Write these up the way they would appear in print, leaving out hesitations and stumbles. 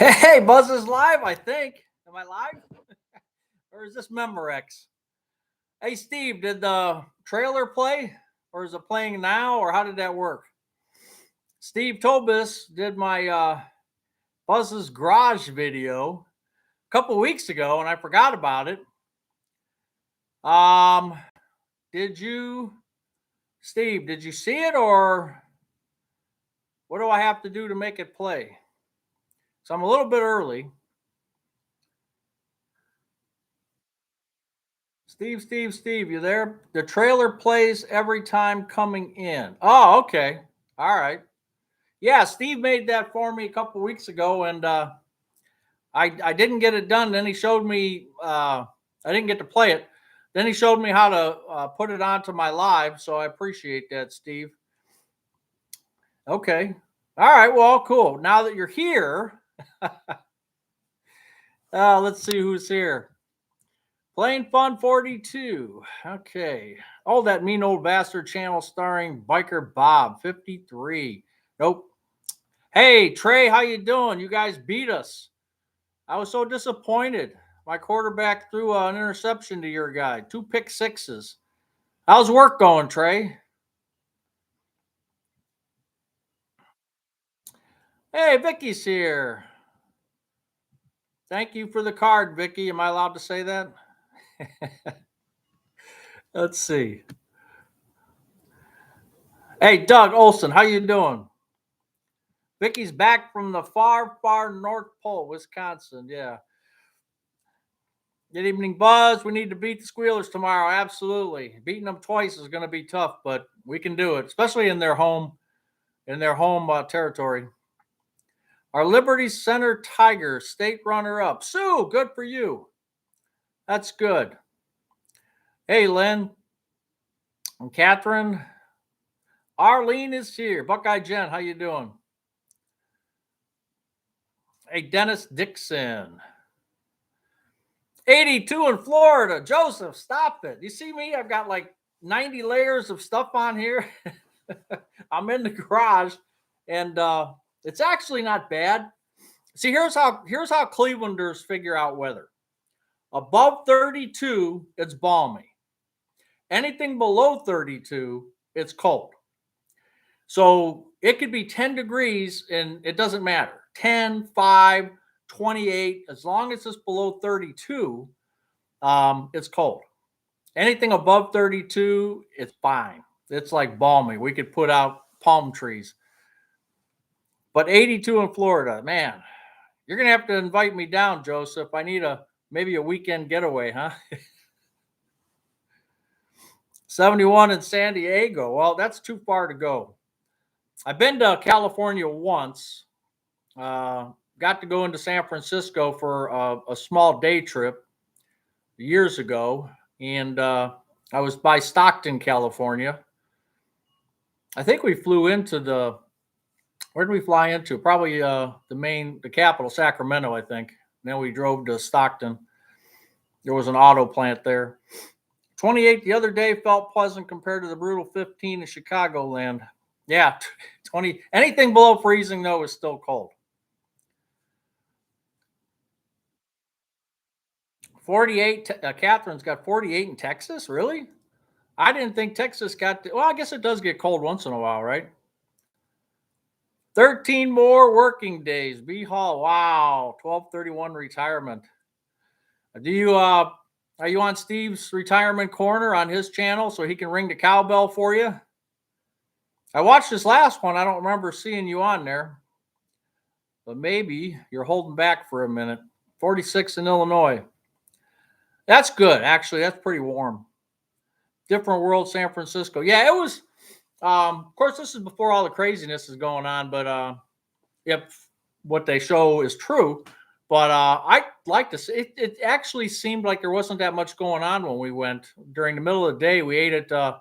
Hey, Buzz is live, I think. Am I live? Or is this Memorex? Hey, Steve, did the trailer play? Or is it playing now? Or how did that work? Steve Tobis did my Buzz's Garage video a couple weeks ago, and I forgot about it. Um, did you, Steve, did you see it? Or what do I have to do to make it play? So I'm a little bit early. Steve, you there? The trailer plays every time coming in. Oh, okay. All right. Yeah, Steve made that for me a couple weeks ago, and I didn't get it done. Then he showed me. I didn't get to play it. Then he showed me how to put it onto my live. So I appreciate that, Steve. Okay. All right. Well, cool. Now that you're here, let's see who's here. Plain Fun 42. Okay. Oh, that mean old bastard channel starring Biker Bob 53. Nope. Hey, Trey, how you doing? You guys beat us. I was so disappointed. My quarterback threw an interception to your guy. 2 pick sixes. How's work going, Trey? Hey, Vicky's here. Thank you for the card, Vicky. Am I allowed to say that? Let's see. Hey, Doug Olson, how you doing? Vicky's back from the far North Pole, Wisconsin. Yeah. Good evening, Buzz. We need to beat the Squealers tomorrow. Absolutely. Beating them twice is going to be tough, but we can do it, especially in their home territory. Our Liberty Center Tigers state runner-up. Sue, good for you. That's good. Hey, Lynn and Catherine. Arlene is here. Buckeye Jen, how you doing? Hey, Dennis Dixon. 82 in Florida. Joseph, stop it. You see me? I've got like 90 layers of stuff on here. I'm in the garage, and it's actually not bad. See, here's how Clevelanders figure out weather. Above 32, it's balmy. Anything below 32, it's cold. So it could be 10 degrees and it doesn't matter. 10, 5, 28, as long as it's below 32, it's cold. Anything above 32, it's fine. It's like balmy. We could put out palm trees. But 82 in Florida, man, you're going to have to invite me down, Joseph. I need maybe a weekend getaway, huh? 71 in San Diego. Well, that's too far to go. I've been to California once. Got to go into San Francisco for a small day trip years ago, and I was by Stockton, California. I think we flew into where did we fly into? Probably the capital, Sacramento, I think. And then we drove to Stockton. There was an auto plant there. 28 the other day felt pleasant compared to the brutal 15 in Chicagoland. Yeah, 20. Anything below freezing, though, is still cold. 48. Catherine's got 48 in Texas. Really? I didn't think Texas got. Well, I guess it does get cold once in a while, right? 13 more working days. B Hall. Wow. 1231 retirement. Do you are you on Steve's retirement corner on his channel so he can ring the cowbell for you? I watched this last one. I don't remember seeing you on there. But maybe you're holding back for a minute. 46 in Illinois. That's good, actually. That's pretty warm. Different world, San Francisco. Yeah, it was. Of course, this is before all the craziness is going on, but if what they show is true, but I like to see it. It actually seemed like there wasn't that much going on when we went during the middle of the day. We ate at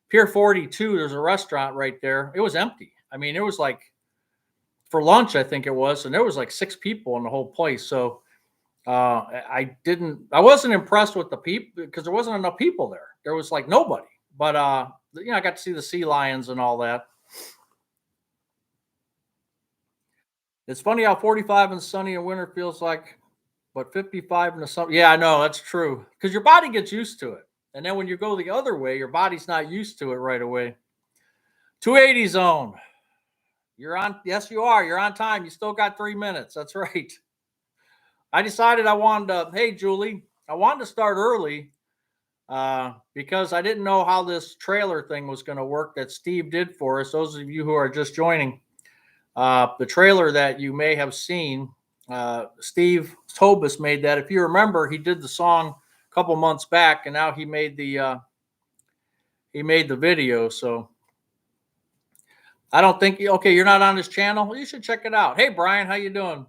Pier 42. There's a restaurant right there. It was empty. I mean, it was like for lunch, I think it was, and there was like 6 people in the whole place. So I wasn't impressed with the people because there wasn't enough people there. There was like nobody, but I got to see the sea lions and all that. It's funny how 45 and sunny in winter feels like, but 55 in the summer. Yeah, I know that's true because your body gets used to it, and then when you go the other way, your body's not used to it right away. 280 zone. You're on. Yes, you are. You're on time. You still got 3 minutes. That's right. I decided I wanted to. Hey, Julie, I wanted to start early because I didn't know how this trailer thing was going to work that Steve did for us. Those of you who are just joining, the trailer that you may have seen, Steve Tobus made that. If you remember, he did the song a couple months back, and now he made the video. So I don't think okay, you're not on his channel. Well, you should check it out. Hey, Brian, how you doing?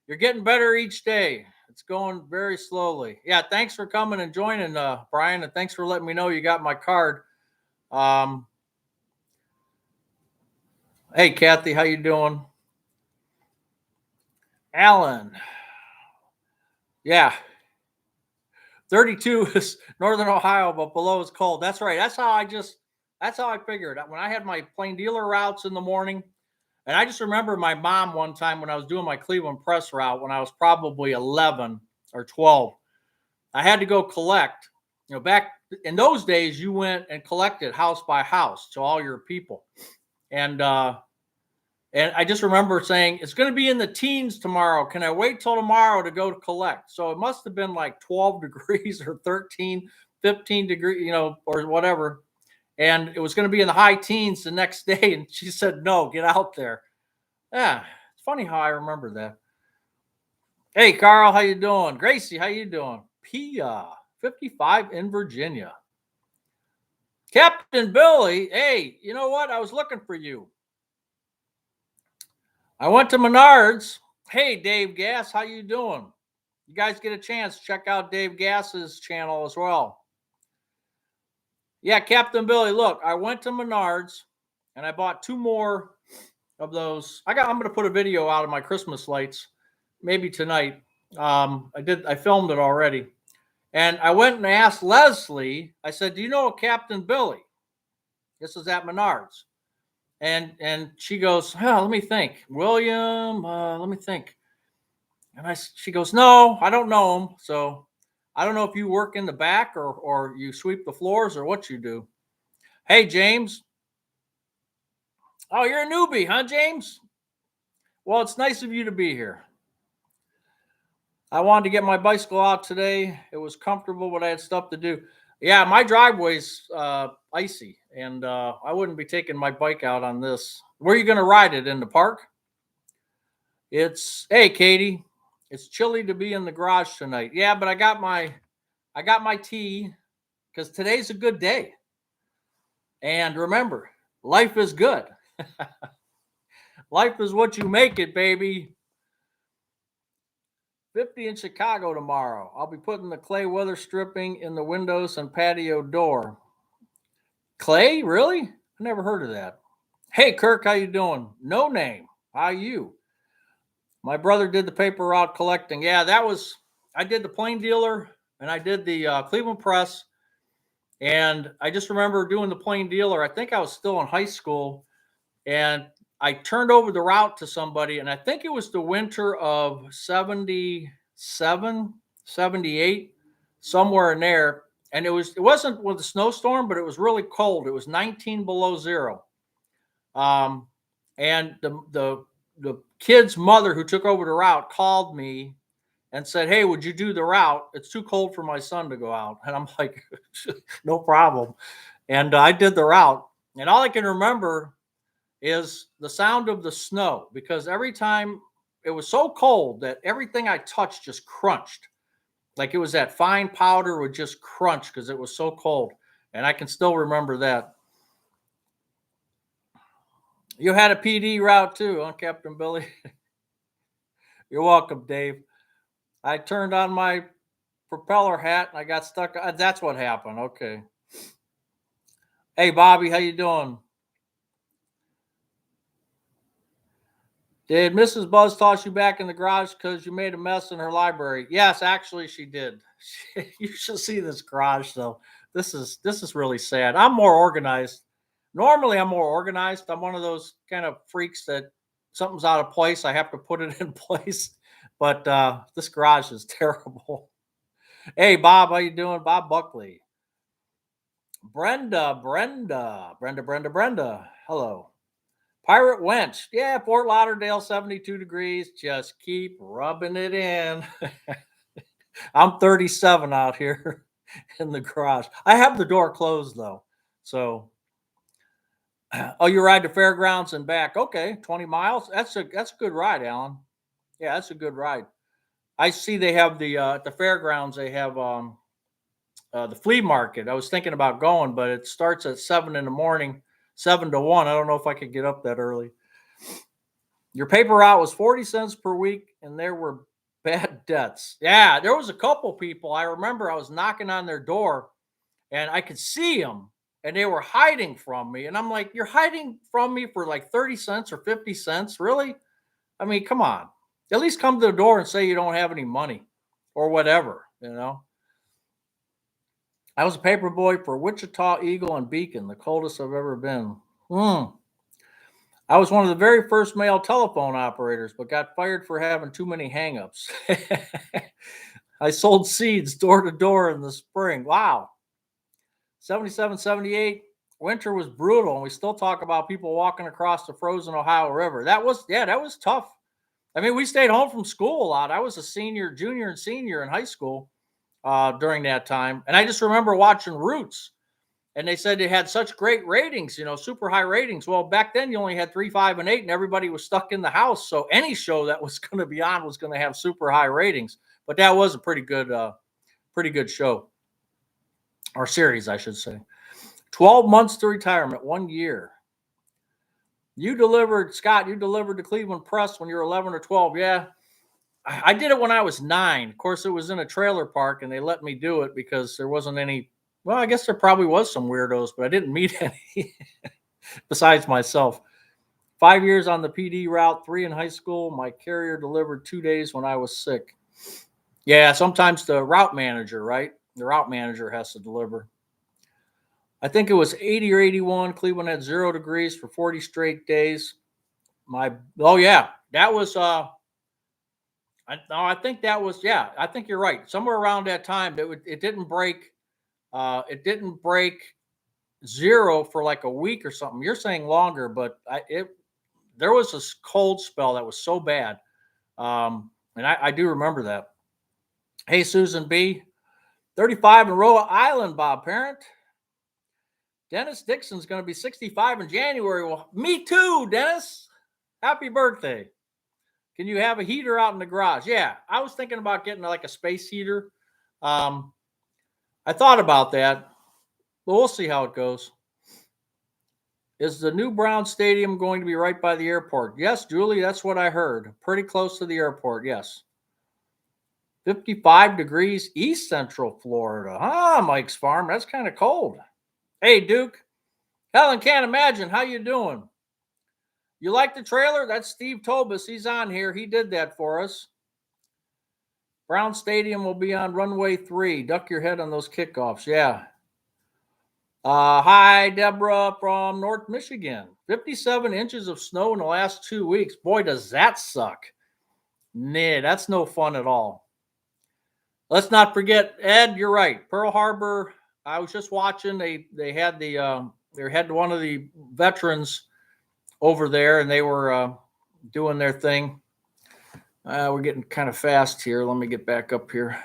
You're getting better each day. It's going very slowly. Yeah, thanks for coming and joining, Brian, and thanks for letting me know you got my card. Hey, Kathy, how you doing? Alan. Yeah. 32 is Northern Ohio, but below is cold. That's right. That's how I figured. When I had my plain dealer routes in the morning, and I just remember my mom one time when I was doing my Cleveland press route when I was probably 11 or 12. I had to go collect. Back in those days, you went and collected house by house to all your people. And I just remember saying, it's going to be in the teens tomorrow. Can I wait till tomorrow to go to collect? So it must have been like 12 degrees or 13, 15 degrees, or whatever. And it was going to be in the high teens the next day. And she said, no, get out there. Yeah, it's funny how I remember that. Hey, Carl, how you doing? Gracie, how you doing? Pia, 55 in Virginia. Captain Billy, hey, you know what? I was looking for you. I went to Menards. Hey, Dave Gass, how you doing? You guys get a chance, check out Dave Gass's channel as well. Yeah, Captain Billy, look, I went to Menards and I bought 2 more of those. I'm going to put a video out of my Christmas lights maybe tonight. I filmed it already. And I went and asked Leslie, I said, do you know a Captain Billy? This is at Menards. And she goes, let me think. William, let me think. And she goes, no, I don't know him. So I don't know if you work in the back or you sweep the floors or what you do. Hey, James. Oh, you're a newbie, huh, James? Well, it's nice of you to be here. I wanted to get my bicycle out today. It was comfortable, but I had stuff to do. Yeah, my driveway's icy, and I wouldn't be taking my bike out on this. Where are you going to ride it? In the park? Hey, Katie. It's chilly to be in the garage tonight. Yeah, but I got my tea because today's a good day. And remember, life is good. Life is what you make it, baby. 50 in Chicago tomorrow. I'll be putting the clay weather stripping in the windows and patio door. Clay? Really? I never heard of that. Hey, Kirk, how you doing? No name. How you? My brother did the paper route collecting. Yeah, I did the plain dealer and I did the Cleveland Press. And I just remember doing the plain dealer. I think I was still in high school. And I turned over the route to somebody. And I think it was the winter of 77, 78, somewhere in there. And it wasn't with a snowstorm, but it was really cold. It was 19 below zero. And the kid's mother who took over the route called me and said, hey, would you do the route? It's too cold for my son to go out. And I'm like, no problem. And I did the route. And all I can remember is the sound of the snow, because every time it was so cold that everything I touched just crunched. Like it was that fine powder would just crunch because it was so cold. And I can still remember that. You had a PD route too, huh, Captain Billy? You're welcome, Dave. I turned on my propeller hat and I got stuck. That's what happened. Okay. Hey, Bobby, how you doing? Did Mrs. Buzz toss you back in the garage because you made a mess in her library? Yes, actually, she did. You should see this garage, though. This is really sad. I'm more organized. Normally, I'm more organized. I'm one of those kind of freaks that something's out of place, I have to put it in place. But this garage is terrible. Hey, Bob, how you doing? Bob Buckley. Brenda. Hello. Pirate Wench. Yeah, Fort Lauderdale, 72 degrees. Just keep rubbing it in. I'm 37 out here in the garage. I have the door closed though. So, oh, you ride to fairgrounds and back. Okay, 20 miles. That's a good ride, Alan. Yeah, that's a good ride. I see they have the at the fairgrounds. They have the flea market. I was thinking about going, but it starts at 7 in the morning, 7 to 1. I don't know if I could get up that early. Your paper route was 40 cents per week, and there were bad debts. Yeah, there was a couple people. I remember I was knocking on their door, and I could see them, and they were hiding from me. And I'm like, "You're hiding from me for like 30 cents or 50 cents? Really? I mean, come on. At least come to the door and say you don't have any money or whatever, you know?" I was a paper boy for Wichita, Eagle, and Beacon, the coldest I've ever been. I was one of the very first male telephone operators, but got fired for having too many hangups. I sold seeds door to door in the spring. Wow. 77, 78, winter was brutal, and we still talk about people walking across the frozen Ohio River. That was tough. I mean, we stayed home from school a lot. I was a junior, and senior in high school during that time. And I just remember watching Roots, and they said they had such great ratings, super high ratings. Well, back then you only had 3, 5, and 8, and everybody was stuck in the house. So any show that was going to be on was going to have super high ratings. But that was a pretty good show, or series, I should say. 12 months to retirement, 1 year. Scott, you delivered to Cleveland Press when you were 11 or 12. Yeah, I did it when I was 9. Of course, it was in a trailer park, and they let me do it because there wasn't any. Well, I guess there probably was some weirdos, but I didn't meet any besides myself. 5 years on the PD route, 3 in high school. My carrier delivered 2 days when I was sick. Yeah, sometimes the route manager, right? The route manager has to deliver. I think it was 80 or 81. Cleveland had 0 degrees for 40 straight days. That was I think that was, I think you're right. Somewhere around that time, it didn't break. It didn't break 0 for like a week or something. You're saying longer, but there was this cold spell that was so bad, and I do remember that. Hey, Susan B, 35 in Rhode Island, Bob Parent. Dennis Dixon's going to be 65 in January. Well, me too, Dennis. Happy birthday. Can you have a heater out in the garage? Yeah, I was thinking about getting like a space heater. I thought about that, but we'll see how it goes. Is the new Brown Stadium going to be right by the airport? Yes, Julie, that's what I heard. Pretty close to the airport, yes. 55 degrees East Central Florida. Mike's Farm, that's kind of cold. Hey, Duke. Helen can't imagine. How you doing? You like the trailer? That's Steve Tobus. He's on here. He did that for us. Brown Stadium will be on runway 3. Duck your head on those kickoffs. Yeah. Hi, Deborah from North Michigan. 57 inches of snow in the last 2 weeks. Boy, does that suck. Nah, that's no fun at all. Let's not forget, Ed, you're right. Pearl Harbor, I was just watching. They had they had one of the veterans over there, and they were doing their thing. We're getting kind of fast here. Let me get back up here.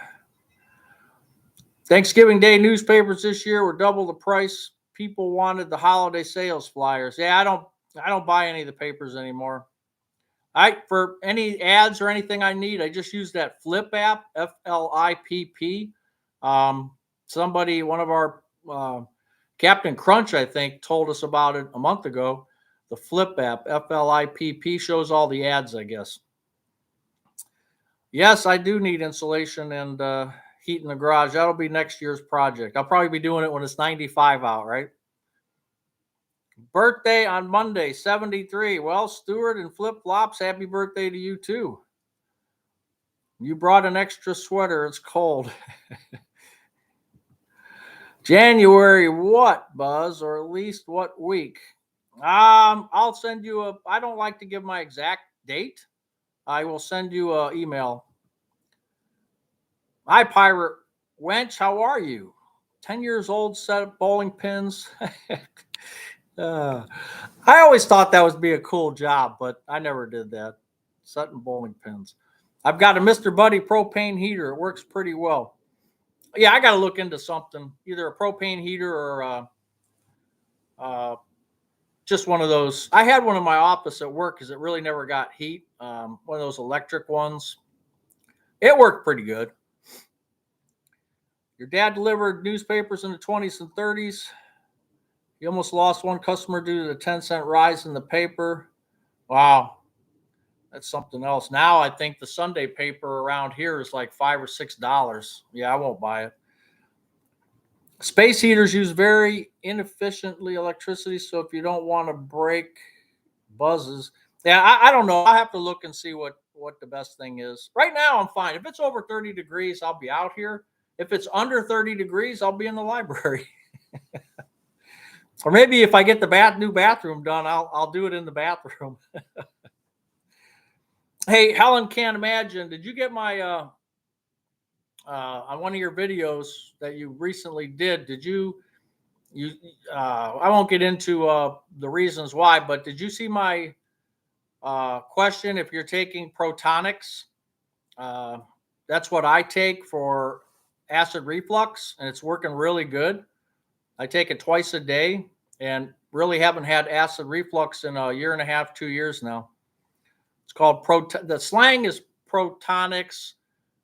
Thanksgiving Day newspapers this year were double the price. People wanted the holiday sales flyers. Yeah, I don't buy any of the papers anymore. For any ads or anything I need, I just use that Flip app, FLIPP. Somebody, one of our Captain Crunch, I think, told us about it a month ago. The Flip app, FLIPP, shows all the ads, I guess. Yes, I do need insulation and heat in the garage. That'll be next year's project. I'll probably be doing it when it's 95 out, right? Birthday on Monday, 73. Well, Stuart and Flip Flops, happy birthday to you too. You brought an extra sweater. It's cold. January what, Buzz? Or at least what week? I'll send you a. I don't like to give my exact date. I will send you an email. Hi, Pirate Wench. How are you? 10 years old, set of bowling pins. uh, I always thought that would be a cool job, but I never did that. Setting bowling pins. I've got a Mr. Buddy propane heater. It works pretty well. Yeah, I got to look into something, either a propane heater or uh, just one of those. I had one in my office at work because it really never got heat. One of those electric ones. It worked pretty good. Your dad delivered newspapers in the 20s and 30s. He almost lost one customer due to the 10-cent rise in the paper. Wow, that's something else. Now I think the Sunday paper around here is like $5 or $6. Yeah, I won't buy it. Space heaters use very inefficiently electricity, so if you don't want to break buzzes, yeah, I don't know. I'll have to look and see what the best thing is. Right now, I'm fine. If it's over 30 degrees, I'll be out here. If it's under 30 degrees, I'll be in the library. Or maybe if I get the new bathroom done, I'll do it in the bathroom. Hey, Helen can't imagine. Did you get my on one of your videos that you recently did? Did you? I won't get into the reasons why, but did you see my question? If you're taking Protonics, uh, that's what I take for acid reflux, and it's working really good. I take it twice a day, and really haven't had acid reflux in a year and a half, 2 years now. It's called the slang is Protonics,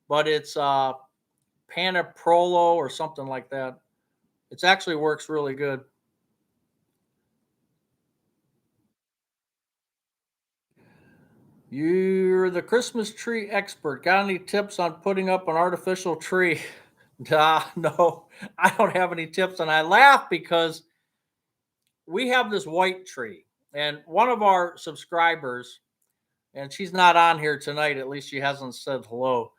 but it's Panaprolo or something like that. It actually works really good. You're the Christmas tree expert. Got any tips on putting up an artificial tree? No, I don't have any tips. And I laugh because we have this white tree, and one of our subscribers, and she's not on here tonight, at least she hasn't said hello.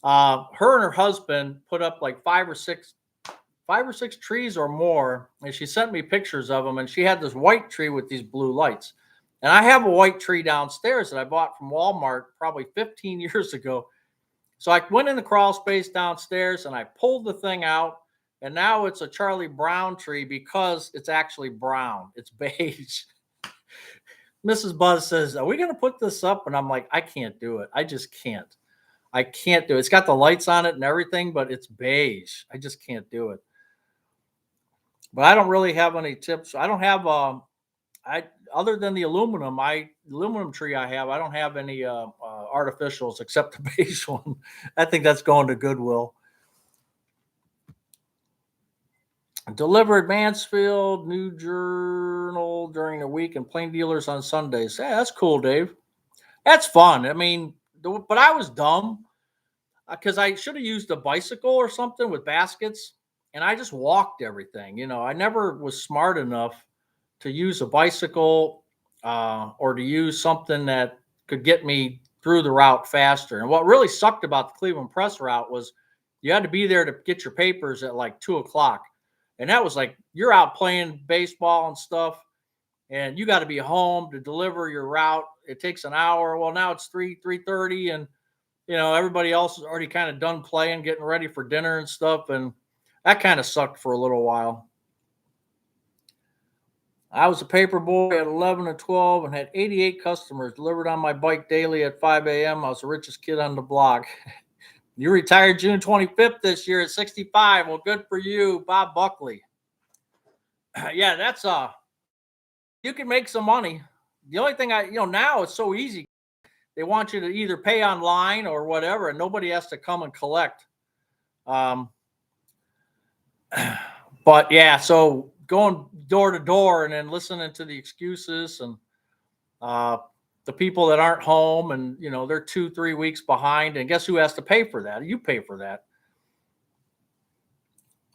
Her and her husband put up like five or six trees or more, and she sent me pictures of them. And she had this white tree with these blue lights, and I have a white tree downstairs that I bought from Walmart probably 15 years ago. So I went in the crawl space downstairs and I pulled the thing out, and now it's a Charlie Brown tree because it's actually brown. It's beige. Mrs. Buzz says, "Are we going to put this up?" And I'm like, "I can't do it. I just can't. I can't do it. It's got the lights on it and everything, but it's beige. I just can't do it." But I don't really have any tips. I don't have I other than the aluminum tree I have. I don't have any artificials except the beige one. I think that's going to Goodwill. Delivered Mansfield, New Journal during the week, and plain dealers on Sundays. Yeah, that's cool, Dave. That's fun. I mean, but I was dumb because I should have used a bicycle or something with baskets, and I just walked everything. I never was smart enough to use a bicycle or to use something that could get me through the route faster. And what really sucked about the Cleveland Press route was you had to be there to get your papers at like 2 o'clock. And that was like you're out playing baseball and stuff, and you got to be home to deliver your route. It takes an hour. Well, now it's 3:30, and everybody else is already kind of done playing, getting ready for dinner and stuff, and that kind of sucked for a little while. I was a paper boy at 11 and 12 and had 88 customers delivered on my bike daily at 5 a.m. I was the richest kid on the block. You retired June 25th this year at 65. Well, good for you, Bob Buckley. Yeah, that's you can make some money. The only thing now it's so easy. They want you to either pay online or whatever, and nobody has to come and collect. Um, but yeah, so going door to door and then listening to the excuses and the people that aren't home, and they're 2-3 weeks behind, and guess who has to pay for that? You pay for that.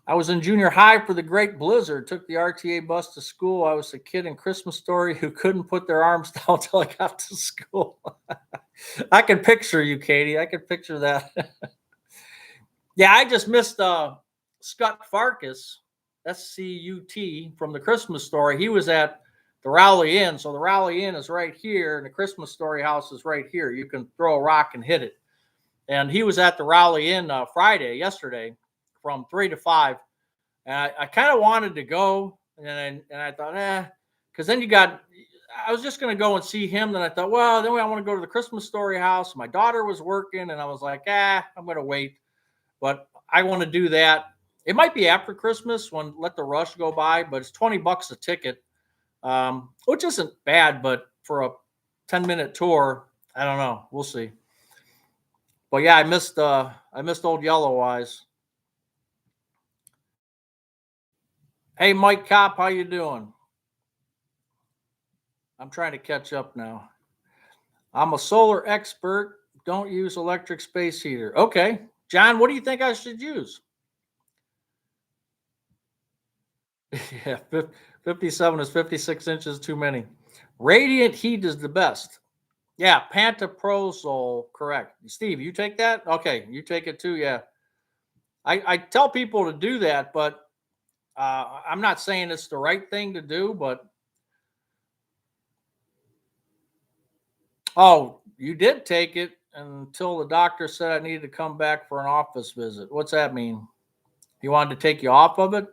I was in junior high for the Great Blizzard, took the RTA bus to school. I was a kid in Christmas Story who couldn't put their arms down until I got to school. I can picture you, Katie. I can picture that. Yeah, I just missed Scott Farkas, SCUT, from the Christmas Story. He was at the Rowley Inn. So the Rowley Inn is right here, and the Christmas Story House is right here. You can throw a rock and hit it. And he was at the Rowley Inn yesterday, from 3 to 5. And I kind of wanted to go, and I thought, because then I was just going to go and see him. Then I thought, well, then I want to go to the Christmas Story House. My daughter was working, and I was like, I'm going to wait. But I want to do that. It might be after Christmas when let the rush go by, but it's $20 a ticket, which isn't bad. But for a 10-minute tour, I don't know. We'll see. But yeah, I missed Old Yellow Eyes. Hey, Mike Kopp, how you doing? I'm trying to catch up now. I'm a solar expert. Don't use electric space heater. Okay. John, what do you think I should use? Yeah, 57 is 56 inches too many. Radiant heat is the best. Yeah, pantoprazole, correct. Steve, you take that? Okay, you take it too, yeah. I tell people to do that, but I'm not saying it's the right thing to do, but oh, you did take it until the doctor said I needed to come back for an office visit. What's that mean? He wanted to take you off of it?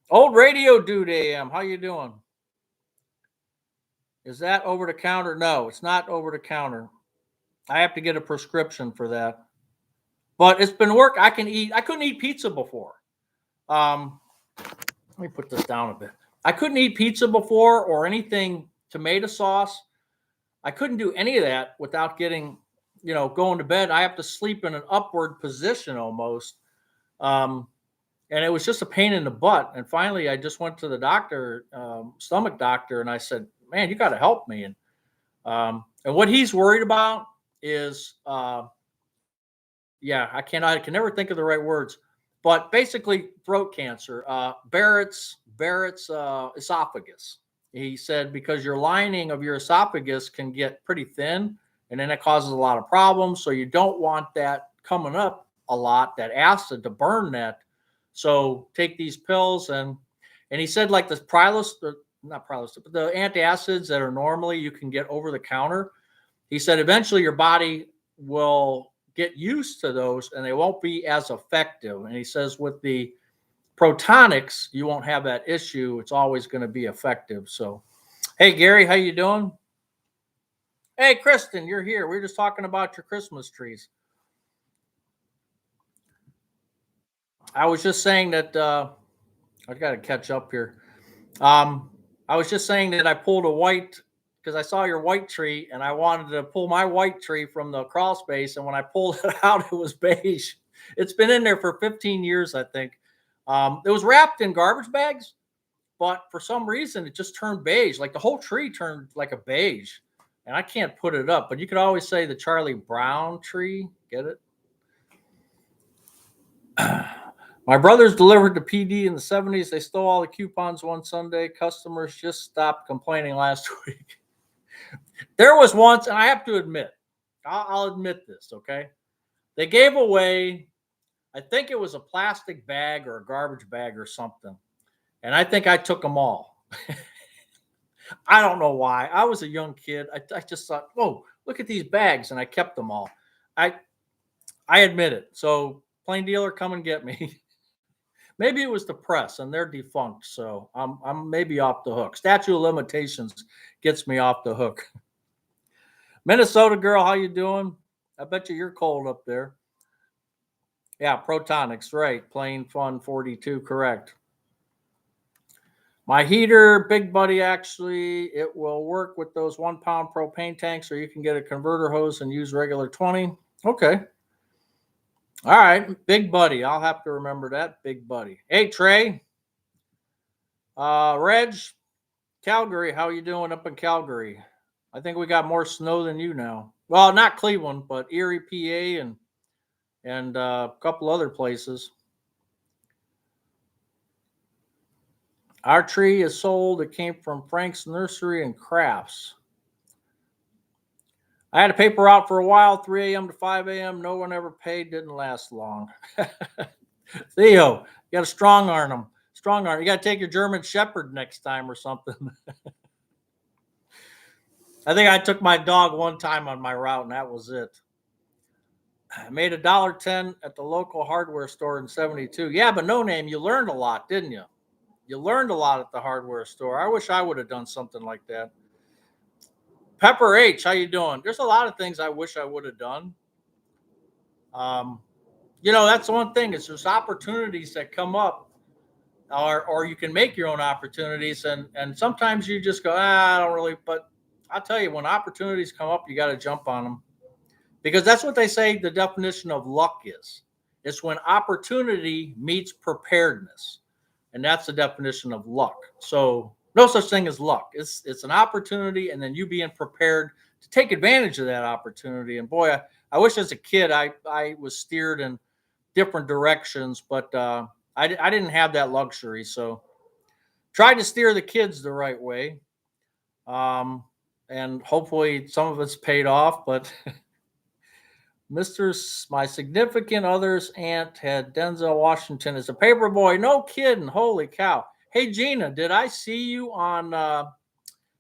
Old Radio Dude AM, how you doing? Is that over the counter? No, it's not over the counter. I have to get a prescription for that. But it's been work. I couldn't eat pizza before. Let me put this down a bit. I couldn't eat pizza before or anything tomato sauce. I couldn't do any of that without getting, going to bed. I have to sleep in an upward position almost. And it was just a pain in the butt. And finally, I just went to the doctor, stomach doctor, and I said, man, you got to help me. And what he's worried about is, I can never think of the right words, but basically throat cancer, Barrett's esophagus. He said, because your lining of your esophagus can get pretty thin, and then it causes a lot of problems. So you don't want that coming up a lot, that acid to burn that. So take these pills, and he said, like the not Prilosec, but the antacids that are normally you can get over the counter. He said eventually your body will get used to those and they won't be as effective. And he says with the protonics, you won't have that issue. It's always going to be effective. So, hey, Gary, how you doing? Hey, Kristen, you're here. We were just talking about your Christmas trees. I was just saying that I got to catch up here. I was just saying that I pulled a white because I saw your white tree and I wanted to pull my white tree from the crawl space. And when I pulled it out, it was beige. It's been in there for 15 years, I think. It was wrapped in garbage bags, but for some reason it just turned beige. Like the whole tree turned like a beige. And I can't put it up, but you could always say the Charlie Brown tree. Get it? My brothers delivered to PD in the 70s. They stole all the coupons one Sunday. Customers just stopped complaining last week. There was once, and I have to admit, I'll admit this, okay? They gave away, I think it was a plastic bag or a garbage bag or something. And I think I took them all. I don't know why. I was a young kid. I just thought, whoa, look at these bags. And I kept them all. I admit it. So plain dealer, come and get me. Maybe it was the press and they're defunct. So I'm maybe off the hook. Statute of limitations gets me off the hook. Minnesota girl, how you doing? I bet you're cold up there. Yeah, protonics, right. Plain fun 42, correct. My heater, Big Buddy, actually, it will work with those 1 pound propane tanks, or you can get a converter hose and use regular 20. Okay. All right, Big Buddy. I'll have to remember that, Big Buddy. Hey, Trey. Reg, Calgary, how you doing up in Calgary? I think we got more snow than you now. Well, not Cleveland, but Erie, PA, and a couple other places. Our tree is sold. It came from Frank's Nursery and Crafts. I had a paper out for a while, 3 a.m. to 5 a.m. No one ever paid. Didn't last long. Theo, you got to strong arm Strong arm. You got to take your German Shepherd next time or something. I think I took my dog one time on my route, and that was it. I made $1.10 at the local hardware store in 72. Yeah, but no name, you learned a lot, didn't you? You learned a lot at the hardware store. I wish I would have done something like that. Pepper H, how you doing? There's a lot of things I wish I would have done. Um, that's the one thing. Is there's opportunities that come up, or you can make your own opportunities, and sometimes you just go, I don't really. But I'll tell you, when opportunities come up, you got to jump on them, because that's what they say the definition of luck is. It's when opportunity meets preparedness, and that's the definition of luck. So no such thing as luck. It's an opportunity, and then you being prepared to take advantage of that opportunity. And boy, I wish as a kid I was steered in different directions, but I didn't have that luxury. So tried to steer the kids the right way, um, and hopefully some of it's paid off. But my significant other's aunt had Denzel Washington as a paper boy. No kidding. Holy cow. Hey, Gina, did I see you on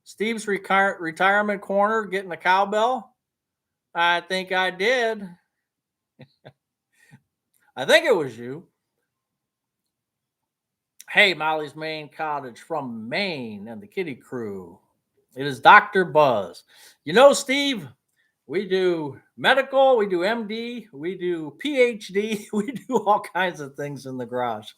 Steve's retirement corner getting a cowbell? I think I did. I think it was you. Hey, Molly's Maine Cottage from Maine and the Kitty Crew. It is Dr. Buzz. Steve, we do medical, we do MD, we do PhD, we do all kinds of things in the garage.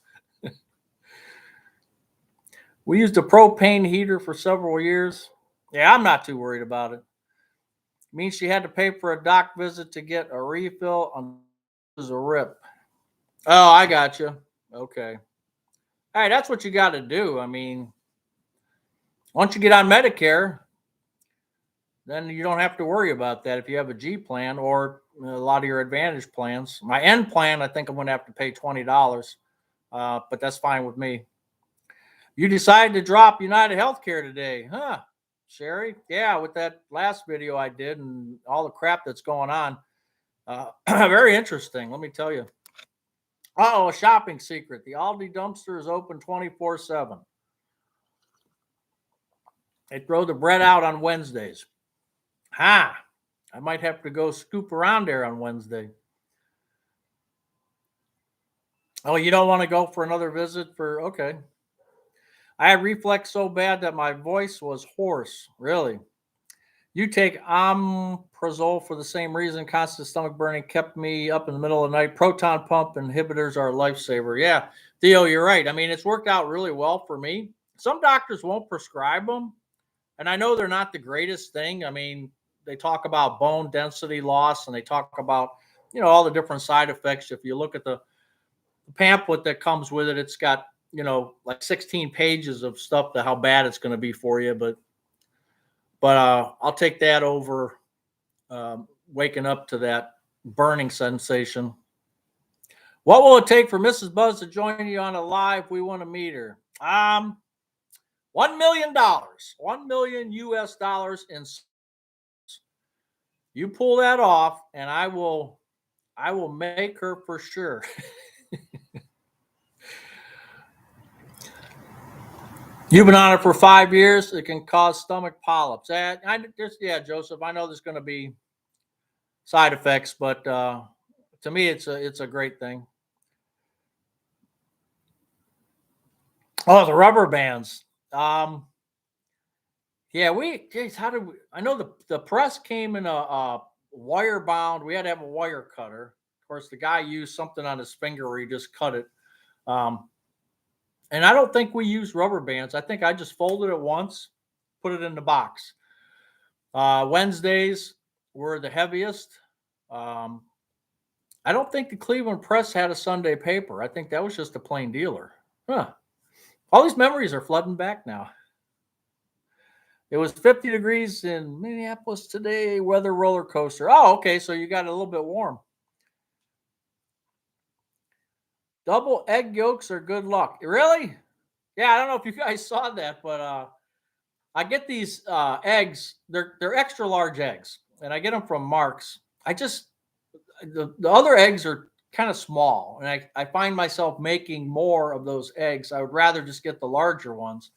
We used a propane heater for several years. Yeah, I'm not too worried about it. Means she had to pay for a doc visit to get a refill on a rip. Oh, I got you. Okay. Hey, that's what you got to do. I mean, once you get on Medicare, then you don't have to worry about that if you have a G plan or a lot of your Advantage plans. My N plan, I think I'm going to have to pay $20, but that's fine with me. You decided to drop United Healthcare today, huh, Sherry? Yeah, with that last video I did and all the crap that's going on. Very interesting, let me tell you. A shopping secret. The Aldi dumpster is open 24/7. They throw the bread out on Wednesdays. I might have to go scoop around there on Wednesday. Oh, you don't want to go for another visit okay. I had reflux so bad that my voice was hoarse. Really? You take omeprazole for the same reason. Constant stomach burning kept me up in the middle of the night. Proton pump inhibitors are a lifesaver. Yeah, Theo, you're right. I mean, it's worked out really well for me. Some doctors won't prescribe them, and I know they're not the greatest thing. I mean, they talk about bone density loss, and they talk about all the different side effects. If you look at the pamphlet that comes with it, it's got like 16 pages of stuff that how bad it's going to be for you. But I'll take that over waking up to that burning sensation. What will it take for Mrs. Buzz to join you on a live? We want to meet her. $1 million, $1 million US in. You pull that off, and I will make her for sure. You've been on it for 5 years. It can cause stomach polyps. Joseph, I know there's going to be side effects, but to me, it's a great thing. Oh, the rubber bands. Yeah, how did we? I know the press came in a wire bound. We had to have a wire cutter. Of course, the guy used something on his finger where he just cut it. And I don't think we used rubber bands. I think I just folded it once, put it in the box. Wednesdays were the heaviest. I don't think the Cleveland Press had a Sunday paper. I think that was just a plain dealer. Huh. All these memories are flooding back now. It was 50 degrees in Minneapolis today. Weather roller coaster. Oh, okay. So you got a little bit warm. Double egg yolks are good luck. Really? Yeah, I don't know if you guys saw that, but I get these eggs. They're extra large eggs, and I get them from Mark's. The other eggs are kind of small, and I find myself making more of those eggs. I would rather just get the larger ones.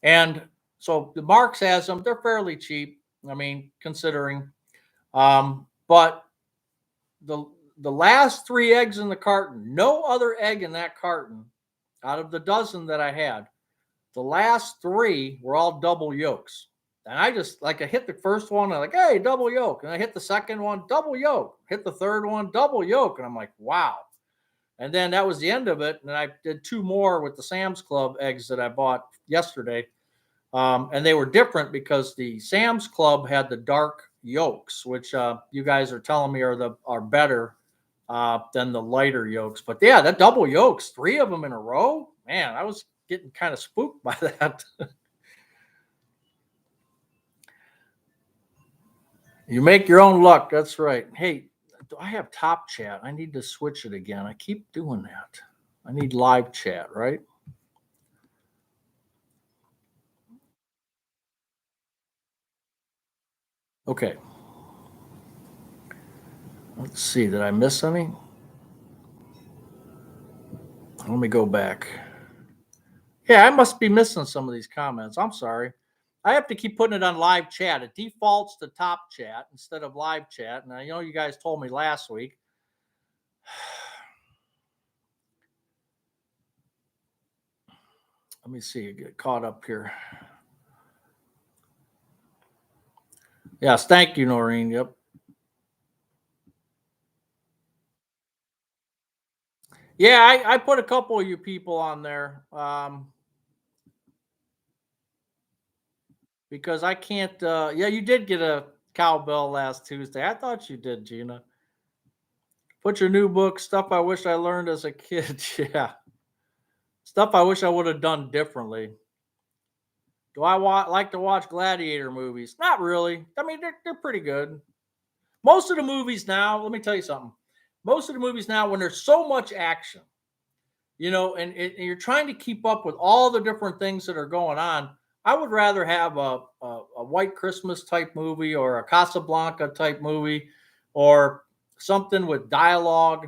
And so the Marks has them. They're fairly cheap. I mean, considering. But the the last 3 eggs in the carton, no other egg in that carton out of the dozen that I had, the last 3 were all double yolks. And I just like I hit the first one, I'm like, hey, double yolk. And I hit the second one, double yolk. Hit the third one, double yolk. And I'm like, wow. And then that was the end of it. And I did 2 more with the Sam's Club eggs that I bought yesterday. And they were different because the Sam's Club had the dark yolks, which you guys are telling me are better than the lighter yolks. But yeah, that double yolks, 3 of them in a row, man, I was getting kind of spooked by that. You make your own luck. That's right. Hey, do I have top chat? I need to switch it again. I keep doing that. I need live chat, right? Okay. Let's see. Did I miss any? Let me go back. Yeah, I must be missing some of these comments. I'm sorry. I have to keep putting it on live chat. It defaults to top chat instead of live chat. And I know you guys told me last week. Let me see. Get caught up here. Yes, thank you, Noreen. Yep. Yeah, I put a couple of you people on there because I can't. Yeah, you did get a cowbell last Tuesday. I thought you did, Gina. Put your new book, Stuff I Wish I Learned as a Kid. Yeah. Stuff I wish I would have done differently. Do I like to watch gladiator movies? Not really. I mean, they're pretty good. Most of the movies now, let me tell you something. Most of the movies now, when there's so much action, and you're trying to keep up with all the different things that are going on, I would rather have a White Christmas type movie or a Casablanca type movie or something with dialogue,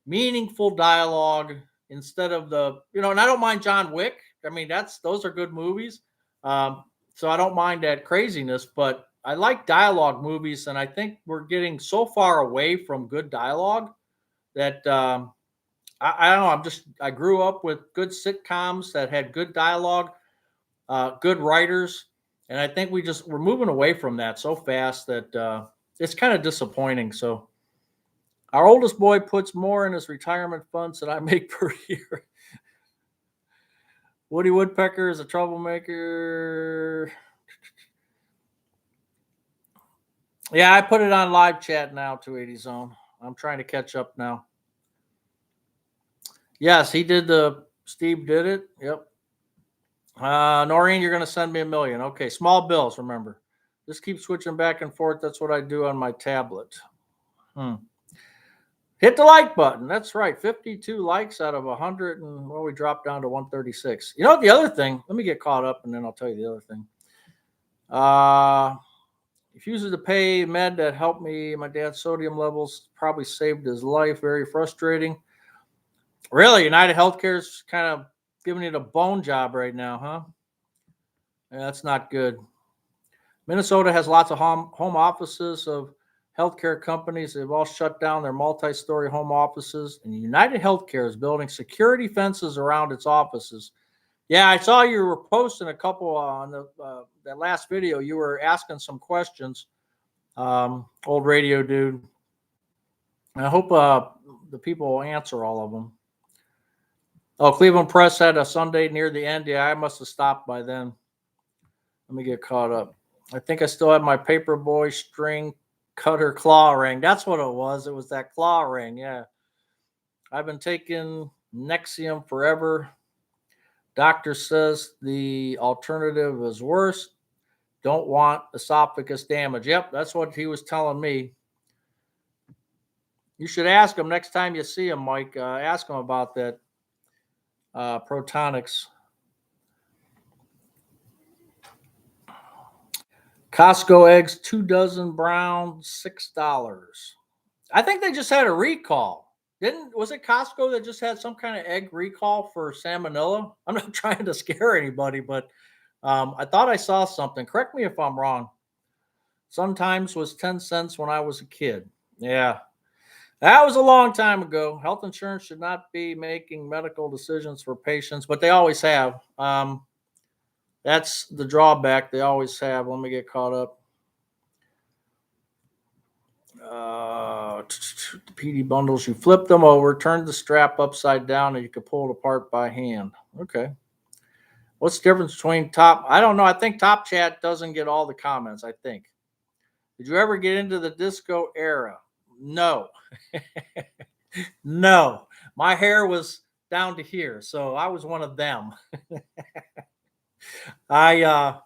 meaningful dialogue instead of and I don't mind John Wick. I mean, those are good movies. So I don't mind that craziness, but I like dialogue movies, and I think we're getting so far away from good dialogue that I don't know. I grew up with good sitcoms that had good dialogue, good writers, and I think we're moving away from that so fast that it's kind of disappointing. So our oldest boy puts more in his retirement funds than I make per year. Woody Woodpecker is a troublemaker. Yeah, I put it on live chat now, 280 Zone. I'm trying to catch up now. Yes, he did Steve did it. Yep. Noreen, you're going to send me $1 million. Okay, small bills, remember. Just keep switching back and forth. That's what I do on my tablet. Hit the like button. That's right. 52 likes out of 100. And we dropped down to 136. You know what? The other thing, let me get caught up and then I'll tell you the other thing. Refuses to pay med that helped me. My dad's sodium levels probably saved his life. Very frustrating. Really, United Healthcare's kind of giving it a bone job right now, huh? Yeah, that's not good. Minnesota has lots of home offices of healthcare companies. They've all shut down their multi-story home offices, and United Healthcare is building security fences around its offices. Yeah, I saw you were posting a couple on that last video. You were asking some questions, old radio dude. I hope the people will answer all of them. Oh, Cleveland Press had a Sunday near the end. Yeah, I must have stopped by then. Let me get caught up. I think I still have my Paperboy string cutter claw ring. That's what it was. It was that claw ring. Yeah. I've been taking Nexium forever. Doctor says the alternative is worse. Don't want esophagus damage. Yep, that's what he was telling me. You should ask him next time you see him, Mike. Ask him about that Protonics. Costco eggs, 2 dozen brown, $6. I think they just had a recall. Was it Costco that just had some kind of egg recall for salmonella? I'm not trying to scare anybody, but I thought I saw something. Correct me if I'm wrong. Sometimes was 10 cents when I was a kid. Yeah, that was a long time ago. Health insurance should not be making medical decisions for patients, but they always have. That's the drawback. They always have. Let me get caught up. The PD bundles, you flip them over, turn the strap upside down, and you can pull it apart by hand. Okay. What's the difference between top? I don't know. I think Top Chat doesn't get all the comments, I think. Did you ever get into the disco era? No. No. My hair was down to here, so I was one of them. I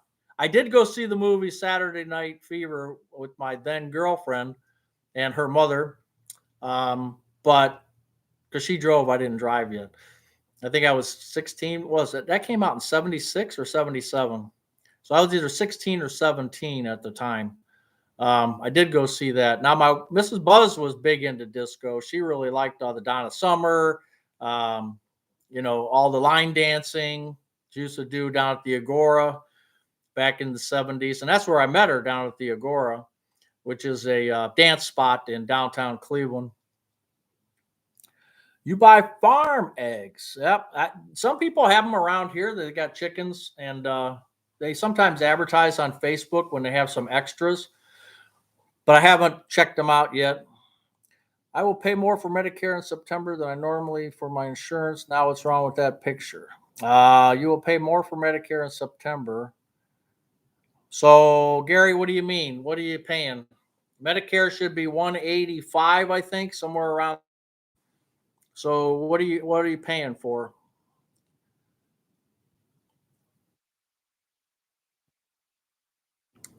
did go see the movie Saturday Night Fever with my then girlfriend and her mother. But because she drove, I didn't drive yet. I think I was 16. Was it that came out in 76 or 77? So I was either 16 or 17 at the time. I did go see that. Now my Mrs. Buzz was big into disco. She really liked all the Donna Summer, um, all the line dancing she used to do down at the Agora back in the 70s, and that's where I met her, down at the Agora, which is a dance spot in downtown Cleveland. You buy farm eggs. Yep. Some people have them around here. They got chickens, and they sometimes advertise on Facebook when they have some extras, but I haven't checked them out yet. I will pay more for Medicare in September than I normally for my insurance. Now, what's wrong with that picture? You will pay more for Medicare in September. So, Gary, what do you mean? What are you paying? Medicare should be 185, I think, somewhere around. So, what are you paying for?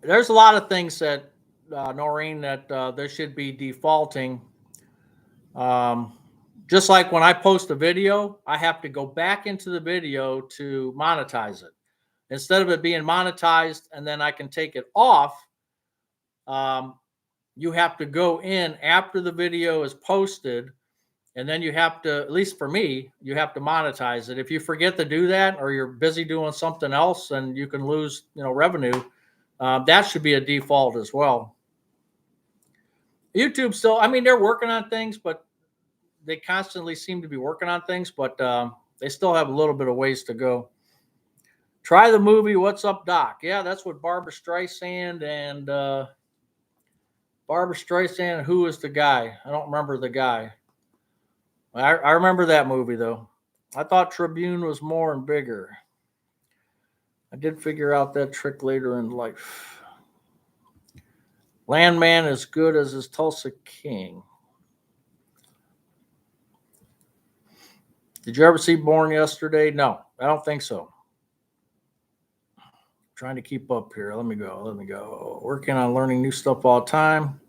There's a lot of things that Noreen, that there should be defaulting. Um, just like when I post a video, I have to go back into the video to monetize it. Instead of it being monetized and then I can take it off, um, you have to go in after the video is posted, and then you have to, at least for me, you have to monetize it. If you forget to do that, or you're busy doing something else, and you can lose, revenue. That should be a default as well. YouTube still, I mean, they're working on things, but they constantly seem to be working on things, but they still have a little bit of ways to go. Try the movie What's Up, Doc? Yeah, that's what Barbara Streisand and who is the guy? I don't remember the guy. I remember that movie though. I thought Tribune was more and bigger. I did figure out that trick later in life. Landman as good as his Tulsa King. Did you ever see Born Yesterday? No, I don't think so. Trying to keep up here. Let me go. Working on learning new stuff all the time.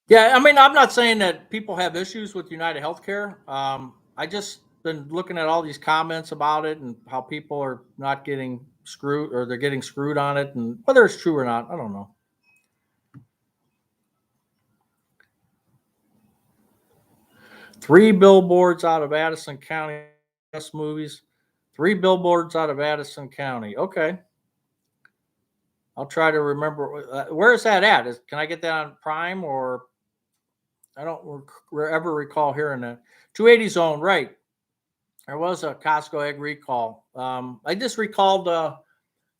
Yeah, I mean, I'm not saying that people have issues with United Healthcare. I just been looking at all these comments about it and how people are not getting screwed, or they're getting screwed on it, and whether it's true or not, I don't know. 3 billboards out of Addison County. Best movies. 3 billboards out of Addison County. Okay. I'll try to remember. Where is that at? Can I get that on Prime, or I don't ever recall hearing that. 280 zone, right? There was a Costco egg recall. I just recalled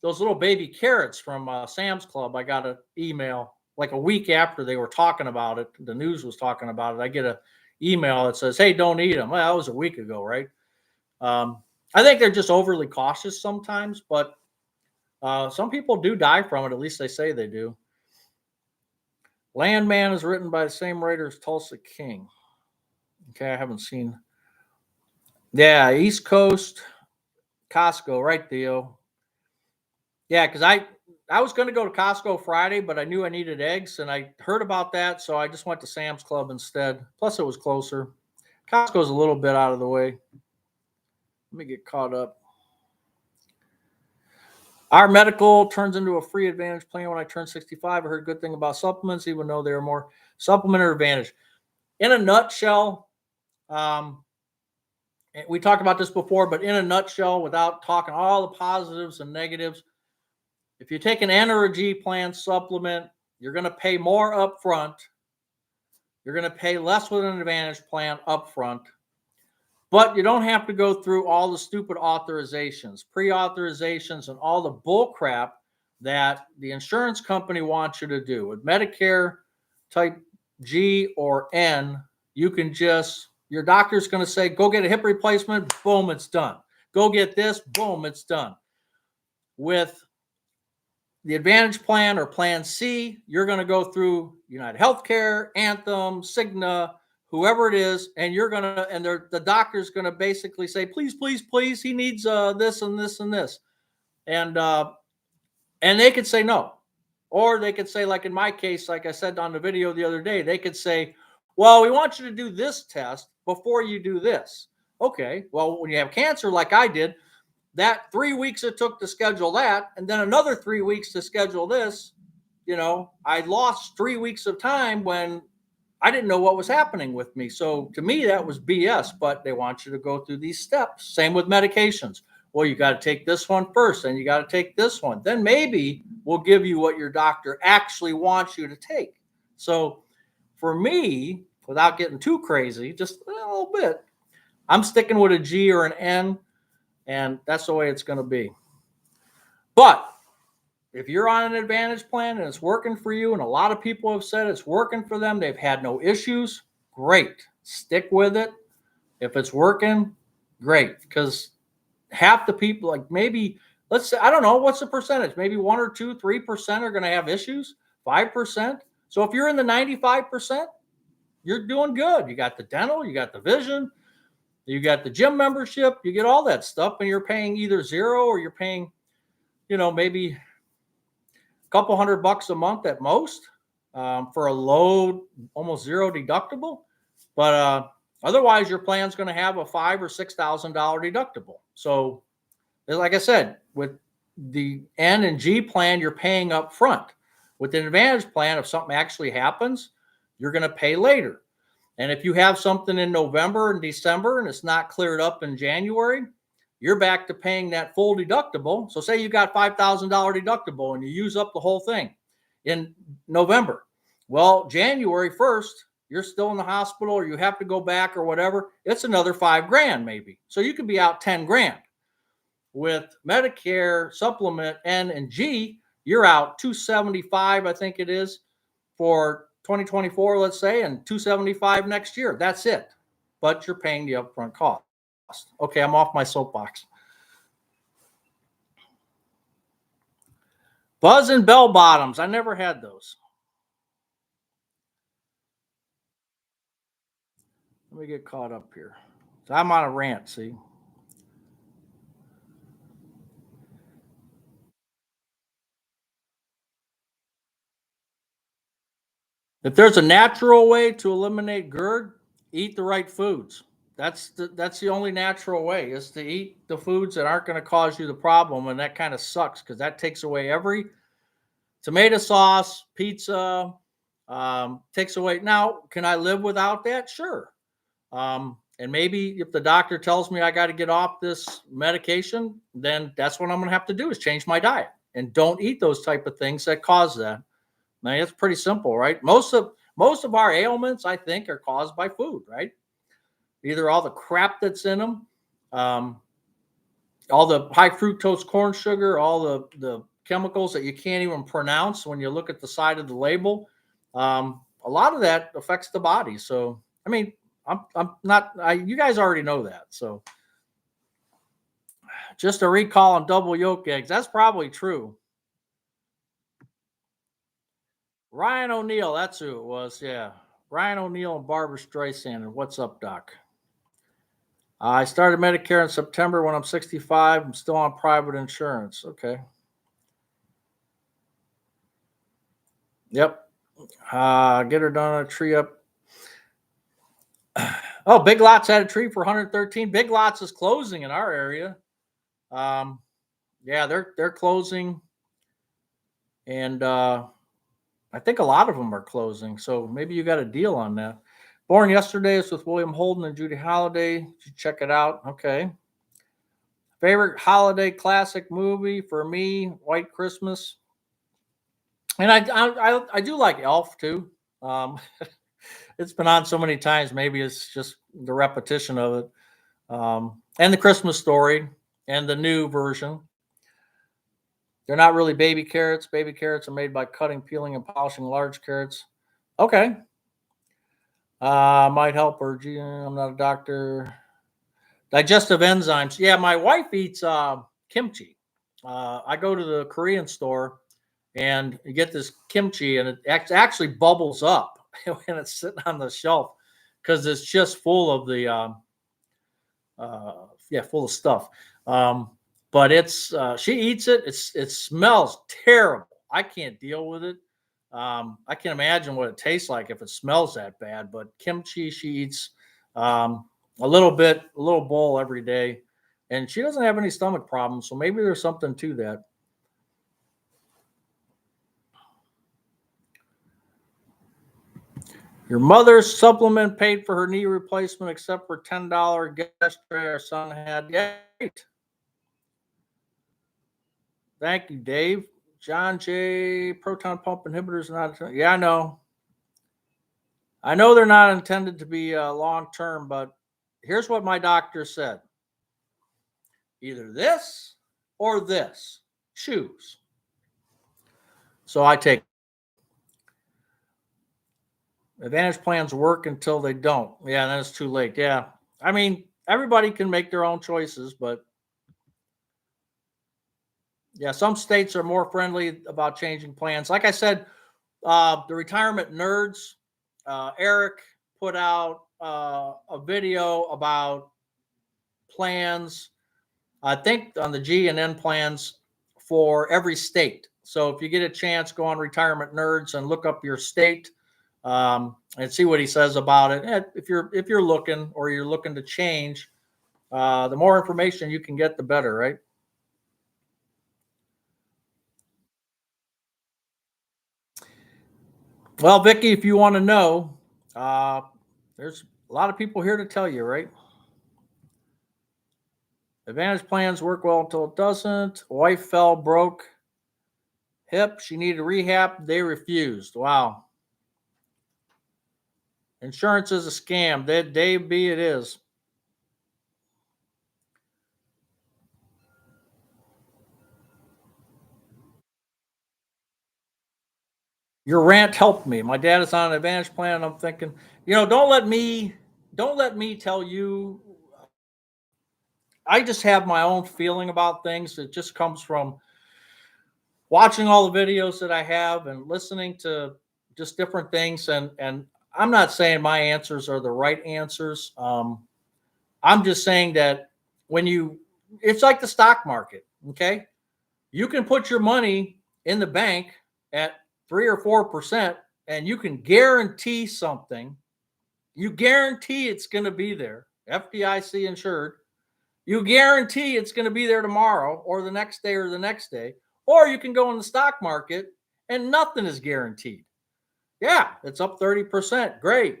those little baby carrots from Sam's Club. I got an email like a week after they were talking about it. The news was talking about it. I get an email that says, "Hey, don't eat them." Well, that was a week ago, right? I think they're just overly cautious sometimes, but some people do die from it. At least they say they do. Landman is written by the same writer as Tulsa King. Okay, I haven't seen. Yeah, East Coast, Costco, right, Theo? Yeah, because I was going to go to Costco Friday, but I knew I needed eggs, and I heard about that, so I just went to Sam's Club instead. Plus, it was closer. Costco's a little bit out of the way. Let me get caught up. Our medical turns into a free Advantage plan when I turn 65. I heard good thing about supplements, even though they are more supplement or Advantage. In a nutshell, we talked about this before, but in a nutshell, without talking all the positives and negatives, if you take an N or a G plan supplement, you're going to pay more up front. You're going to pay less with an Advantage plan up front. But you don't have to go through all the stupid authorizations, pre-authorizations, and all the bull crap that the insurance company wants you to do. With Medicare type G or N, you can just, your doctor's going to say, go get a hip replacement, boom, it's done. Go get this, boom, it's done. With the Advantage plan or Plan C, you're going to go through United Healthcare, Anthem, Cigna, whoever it is, and you're going to, and the doctor's going to basically say, please, please, please, he needs this and this and this. And they could say no. Or they could say, like in my case, like I said on the video the other day, they could say, well, we want you to do this test before you do this. Okay, well, when you have cancer like I did, that 3 weeks it took to schedule that, and then another 3 weeks to schedule this, I lost 3 weeks of time when I didn't know what was happening with me. So to me, that was BS, but they want you to go through these steps. Same with medications. Well, you got to take this one first, and you got to take this one. Then maybe we'll give you what your doctor actually wants you to take. So for me, without getting too crazy, just a little bit, I'm sticking with a G or an N, and that's the way it's going to be. But if you're on an Advantage plan and it's working for you, and a lot of people have said it's working for them, they've had no issues, great. Stick with it. If it's working, great. Because half the people, like maybe, let's say, I don't know, what's the percentage? Maybe 1 or 2, 3% are going to have issues, 5%. So if you're in the 95%, you're doing good. You got the dental, you got the vision, you got the gym membership, you get all that stuff, and you're paying either zero or you're paying, maybe couple $100 a month at most for a low, almost zero deductible. But otherwise, your plan's going to have a $5,000 or $6,000 deductible. So, like I said, with the N and G plan, you're paying up front. With the Advantage plan, if something actually happens, you're going to pay later. And if you have something in November and December and it's not cleared up in January, you're back to paying that full deductible. So say you got $5,000 deductible and you use up the whole thing in November. Well, January 1st, you're still in the hospital or you have to go back or whatever. It's another $5,000 maybe. So you could be out $10,000. With Medicare supplement N and G, you're out $275, I think it is, for 2024, let's say, and $275 next year. That's it. But you're paying the upfront cost. Okay, I'm off my soapbox. Buzz and bell bottoms. I never had those. Let me get caught up here. So I'm on a rant, see? If there's a natural way to eliminate GERD, eat the right foods. That's the only natural way, is to eat the foods that aren't going to cause you the problem, and that kind of sucks because that takes away every tomato sauce, pizza, takes away. Now, can I live without that? Sure. And maybe if the doctor tells me I got to get off this medication, then that's what I'm going to have to do, is change my diet and don't eat those type of things that cause that. I mean, it's pretty simple, right? Most of our ailments, I think, are caused by food, right? Either all the crap that's in them, all the high fructose corn sugar, all the chemicals that you can't even pronounce when you look at the side of the label. A lot of that affects the body. So, I mean, I'm not, you guys already know that. So just a recall on double yolk eggs. That's probably true. Ryan O'Neal, that's who it was. Yeah. Ryan O'Neal and Barbara Streisand. And what's up, Doc? I started Medicare in September when I'm 65. I'm still on private insurance. Okay. Yep. Get her done a tree up. Oh, Big Lots had a tree for 113. Big Lots is closing in our area. Yeah, they're closing, and I think a lot of them are closing. So maybe you got a deal on that. Born Yesterday is with William Holden and Judy Holliday. You should check it out. Okay. Favorite holiday classic movie for me, White Christmas. And I do like Elf too. Um, it's been on so many times. Maybe it's just the repetition of it. And the Christmas Story and the new version. They're not really baby carrots. Baby carrots are made by cutting, peeling, and polishing large carrots. Okay. Might help her. Gee, I'm not a doctor. Digestive enzymes. Yeah, my wife eats kimchi. I go to the Korean store and you get this kimchi, and it actually bubbles up when it's sitting on the shelf because it's just full of the full of stuff. Um, but it's she eats it. It smells terrible. I can't deal with it. I can imagine what it tastes like if it smells that bad. But kimchi, she eats a little bit, a little bowl every day, and she doesn't have any stomach problems. So maybe there's something to that. Your mother's supplement paid for her knee replacement, except for $10 gas tray our son had. Yeah, great. Thank you, Dave. John J. Proton pump inhibitors are not. Yeah, I know. I know they're not intended to be long term, but here's what my doctor said: either this or this. Choose. So I take Advantage plans work until they don't. Yeah, then it's too late. Yeah. I mean, everybody can make their own choices, but yeah, some states are more friendly about changing plans. Like I said, the retirement nerds, Eric put out a video about plans, I think on the G and N plans for every state. So if you get a chance, go on Retirement Nerds and look up your state and see what he says about it. And if you're looking or you're looking to change, the more information you can get, the better, right? Well, Vicky, if you want to know, uh, there's a lot of people here to tell you, right? Advantage plans work well until it doesn't. Wife fell, broke hip. She needed rehab. They refused. Wow. Insurance is a scam. That Dave B, it is. Your rant helped me. My dad is on an Advantage plan. I'm thinking, don't let me tell you. I just have my own feeling about things. It just comes from watching all the videos that I have and listening to just different things. And I'm not saying my answers are the right answers. I'm just saying that when it's like the stock market. Okay, you can put your money in the bank at 3 or 4%, and you can guarantee something. You guarantee it's going to be there, FDIC insured. You guarantee it's going to be there tomorrow or the next day or the next day. Or you can go in the stock market and nothing is guaranteed. Yeah, it's up 30%. Great.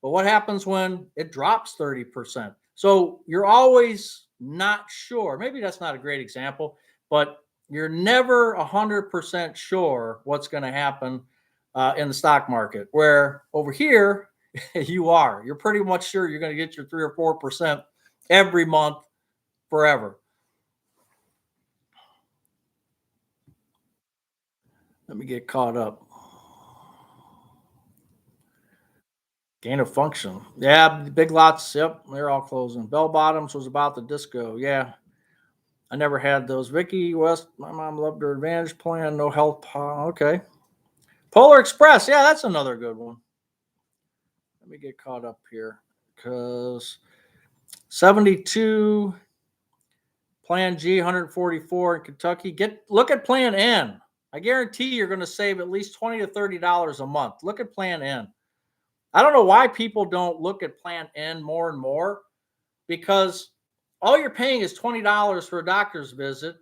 But what happens when it drops 30%? So you're always not sure. Maybe that's not a great example, but you're never 100% sure what's going to happen in the stock market. Where over here, you are. You're pretty much sure you're going to get your 3 or 4% every month forever. Let me get caught up. Gain of function. Yeah, big lots. Yep, they're all closing. Bell bottoms was about the disco. Yeah, I never had those. Vicky West, my mom loved her Advantage plan. No health. Okay. Polar Express. Yeah, that's another good one. Let me get caught up here because 72 Plan G 144 in Kentucky. Look at Plan N. I guarantee you're going to save at least $20 to $30 a month. Look at Plan N. I don't know why people don't look at Plan N more and more because all you're paying is $20 for a doctor's visit,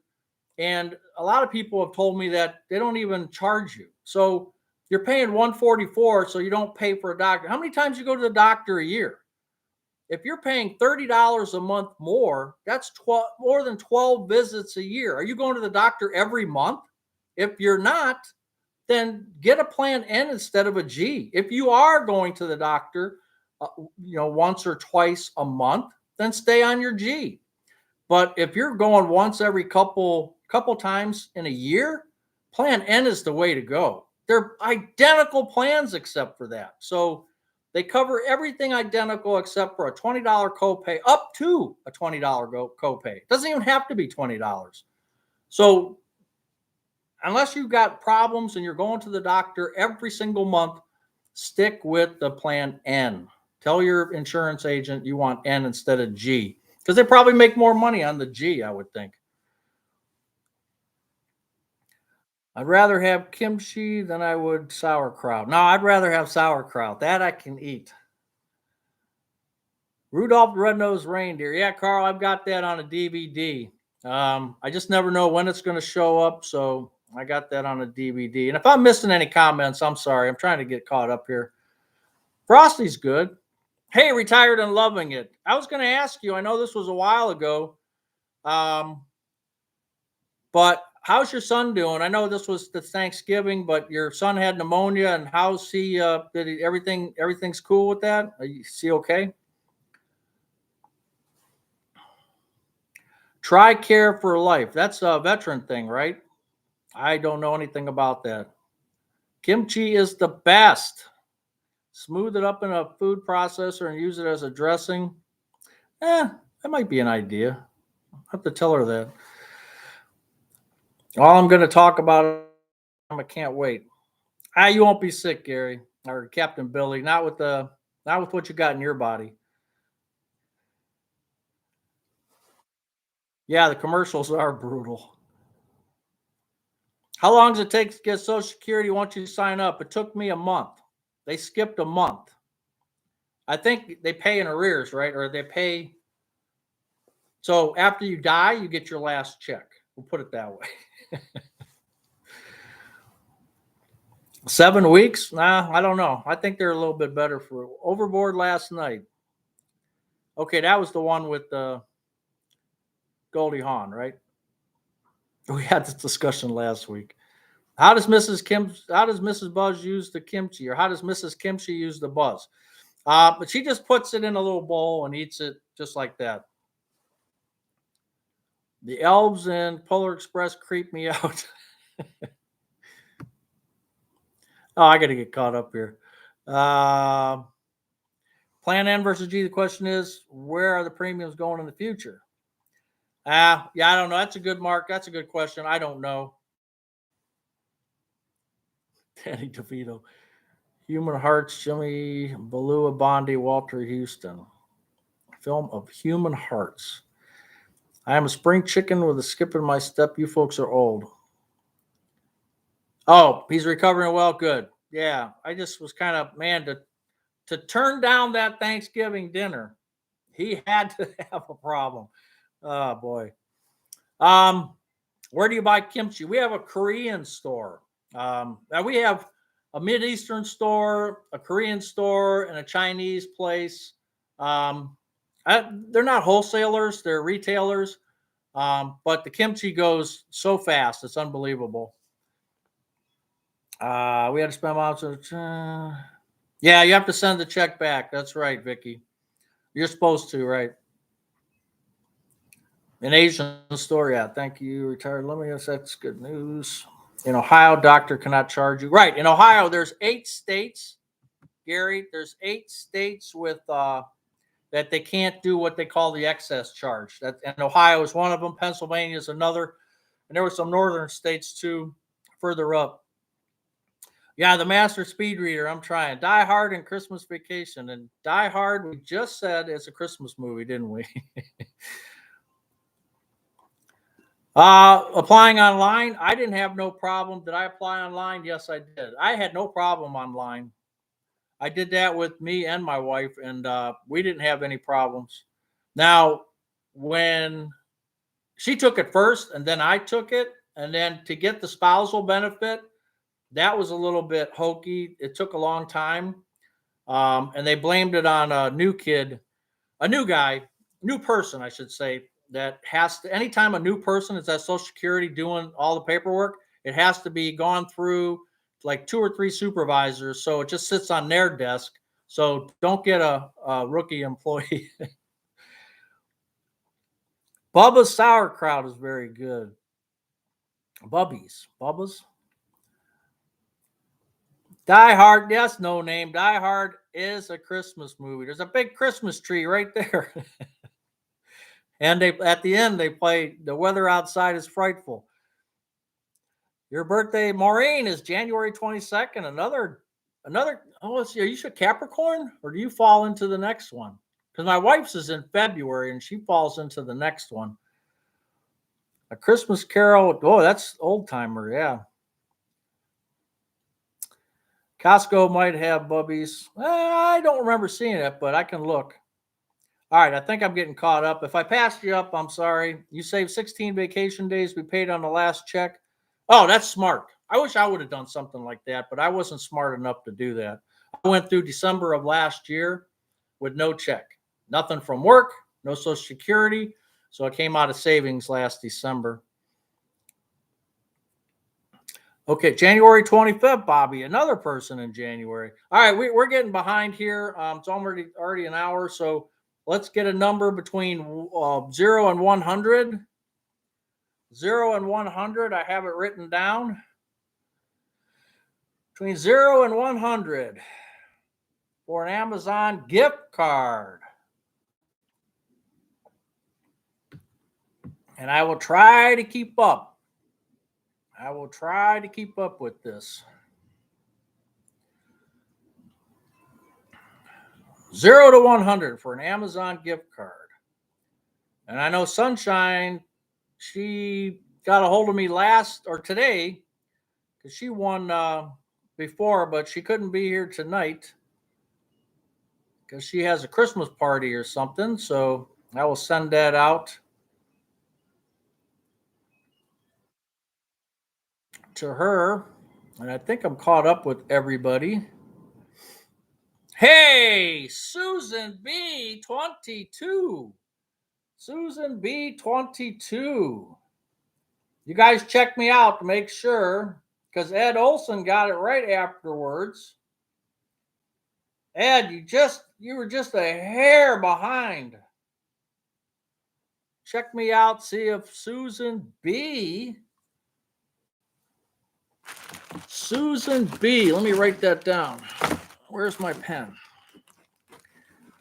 And a lot of people have told me that they don't even charge you. So you're paying 144, so you don't pay for a doctor. How many times you go to the doctor a year? If you're paying $30 a month more, that's more than 12 visits a year. Are you going to the doctor every month? If you're not, then get a plan N instead of a G. If you are going to the doctor, once or twice a month, then stay on your G. But if you're going once every couple times in a year, plan N is the way to go. They're identical plans except for that. So they cover everything identical except for a $20 copay, up to a $20 copay. It doesn't even have to be $20. So unless you've got problems and you're going to the doctor every single month, stick with the plan N. Tell your insurance agent you want N instead of G, because they probably make more money on the G, I would think. I'd rather have kimchi than I would sauerkraut. No, I'd rather have sauerkraut. That I can eat. Rudolph the Red-Nosed Reindeer. Yeah, Carl, I've got that on a DVD. I just never know when it's going to show up, so I got that on a DVD. And if I'm missing any comments, I'm sorry. I'm trying to get caught up here. Frosty's good. Hey, retired and loving it. I was going to ask you, I know this was a while ago, but how's your son doing? I know this was the Thanksgiving, but your son had pneumonia, and how's he? Everything's cool with that? Is he okay? TRICARE for life. That's a veteran thing, right? I don't know anything about that. Kimchi is the best. Smooth it up in a food processor and use it as a dressing. That might be an idea. I'll have to tell her that. All I'm going to talk about, I can't wait. You won't be sick, Gary or Captain Billy. Not with what you got in your body. Yeah, the commercials are brutal. How long does it take to get Social Security once you sign up? It took me a month. They skipped a month. I think they pay in arrears, right? Or they pay. So after you die, you get your last check. We'll put it that way. 7 weeks? Nah, I don't know. I think they're a little bit better for Overboard last night. Okay, that was the one with Goldie Hawn, right? We had this discussion last week. How does Mrs. Buzz use the kimchi, or how does Mrs. Kimchi use the buzz? But she just puts it in a little bowl and eats it just like that. The elves in Polar Express creep me out. Oh, I got to get caught up here. Plan N versus G. The question is, where are the premiums going in the future? Yeah, I don't know. That's a good mark. That's a good question. I don't know. Danny DeVito. Human Hearts, Jimmy Balua Bondi, Walter Houston. Film of Human Hearts. I am a spring chicken with a skip in my step. You folks are old. Oh, he's recovering well. Good. Yeah, I just was kind of, man, to turn down that Thanksgiving dinner. He had to have a problem. Oh boy. Where do you buy kimchi? We have a Korean store. We have a Mideastern store, a Korean store, and a Chinese place. They're not wholesalers; they're retailers. But the kimchi goes so fast; it's unbelievable. We had to spend lots of. Yeah, you have to send the check back. That's right, Vicky. You're supposed to, right? An Asian store, yeah. Thank you, retired. Let me guess, that's good news. In Ohio, doctor cannot charge you. Right. In Ohio, there's 8 states, Gary. There's 8 states with that they can't do what they call the excess charge. And Ohio is one of them. Pennsylvania is another. And there were some northern states too, further up. Yeah, the Master Speed Reader. I'm trying. Die Hard and Christmas Vacation. And Die Hard, we just said it's a Christmas movie, didn't we? Applying online, I didn't have no problem. Did I apply online? Yes, I did. I had no problem online. I did that with me and my wife, and we didn't have any problems. Now, when she took it first and then I took it. And then to get the spousal benefit, that was a little bit hokey. It took a long time. And they blamed it on a new kid, a new guy, new person, I should say, that has to, anytime a new person is at Social Security doing all the paperwork, it has to be gone through like 2 or 3 supervisors. So it just sits on their desk. So don't get a rookie employee. Bubba's sauerkraut is very good. Bubba's. Die Hard, yes, no name. Die Hard is a Christmas movie. There's a big Christmas tree right there. And they at the end they play The Weather Outside is Frightful. Your birthday, Maureen, is January 22nd. Another oh, let's see, are you sure Capricorn? Or do you fall into the next one? Because my wife's is in February and she falls into the next one. A Christmas Carol. Oh, that's old timer, yeah. Costco might have Bubbies. I don't remember seeing it, but I can look. All right, I think I'm getting caught up. If I passed you up, I'm sorry. You saved 16 vacation days we paid on the last check. Oh, that's smart. I wish I would have done something like that, but I wasn't smart enough to do that. I went through December of last year with no check, nothing from work, no Social Security. So I came out of savings last December. Okay, January 25th, Bobby, another person in January. All right, we're getting behind here. It's already an hour, so let's get a number between 0 and 100. 0 and 100, I have it written down. Between 0 and 100 for an Amazon gift card. And I will try to keep up. I will try to keep up with this. 0 to 100 for an Amazon gift card. And I know Sunshine, she got a hold of me today, because she won before, but she couldn't be here tonight because she has a Christmas party or something. So I will send that out to her. And I think I'm caught up with everybody. Hey, Susan B 22. Susan B 22. You guys check me out to make sure, because Ed Olson got it right afterwards. Ed, you were just a hair behind. Check me out, see if Susan B. Let me write that down. Where's my pen?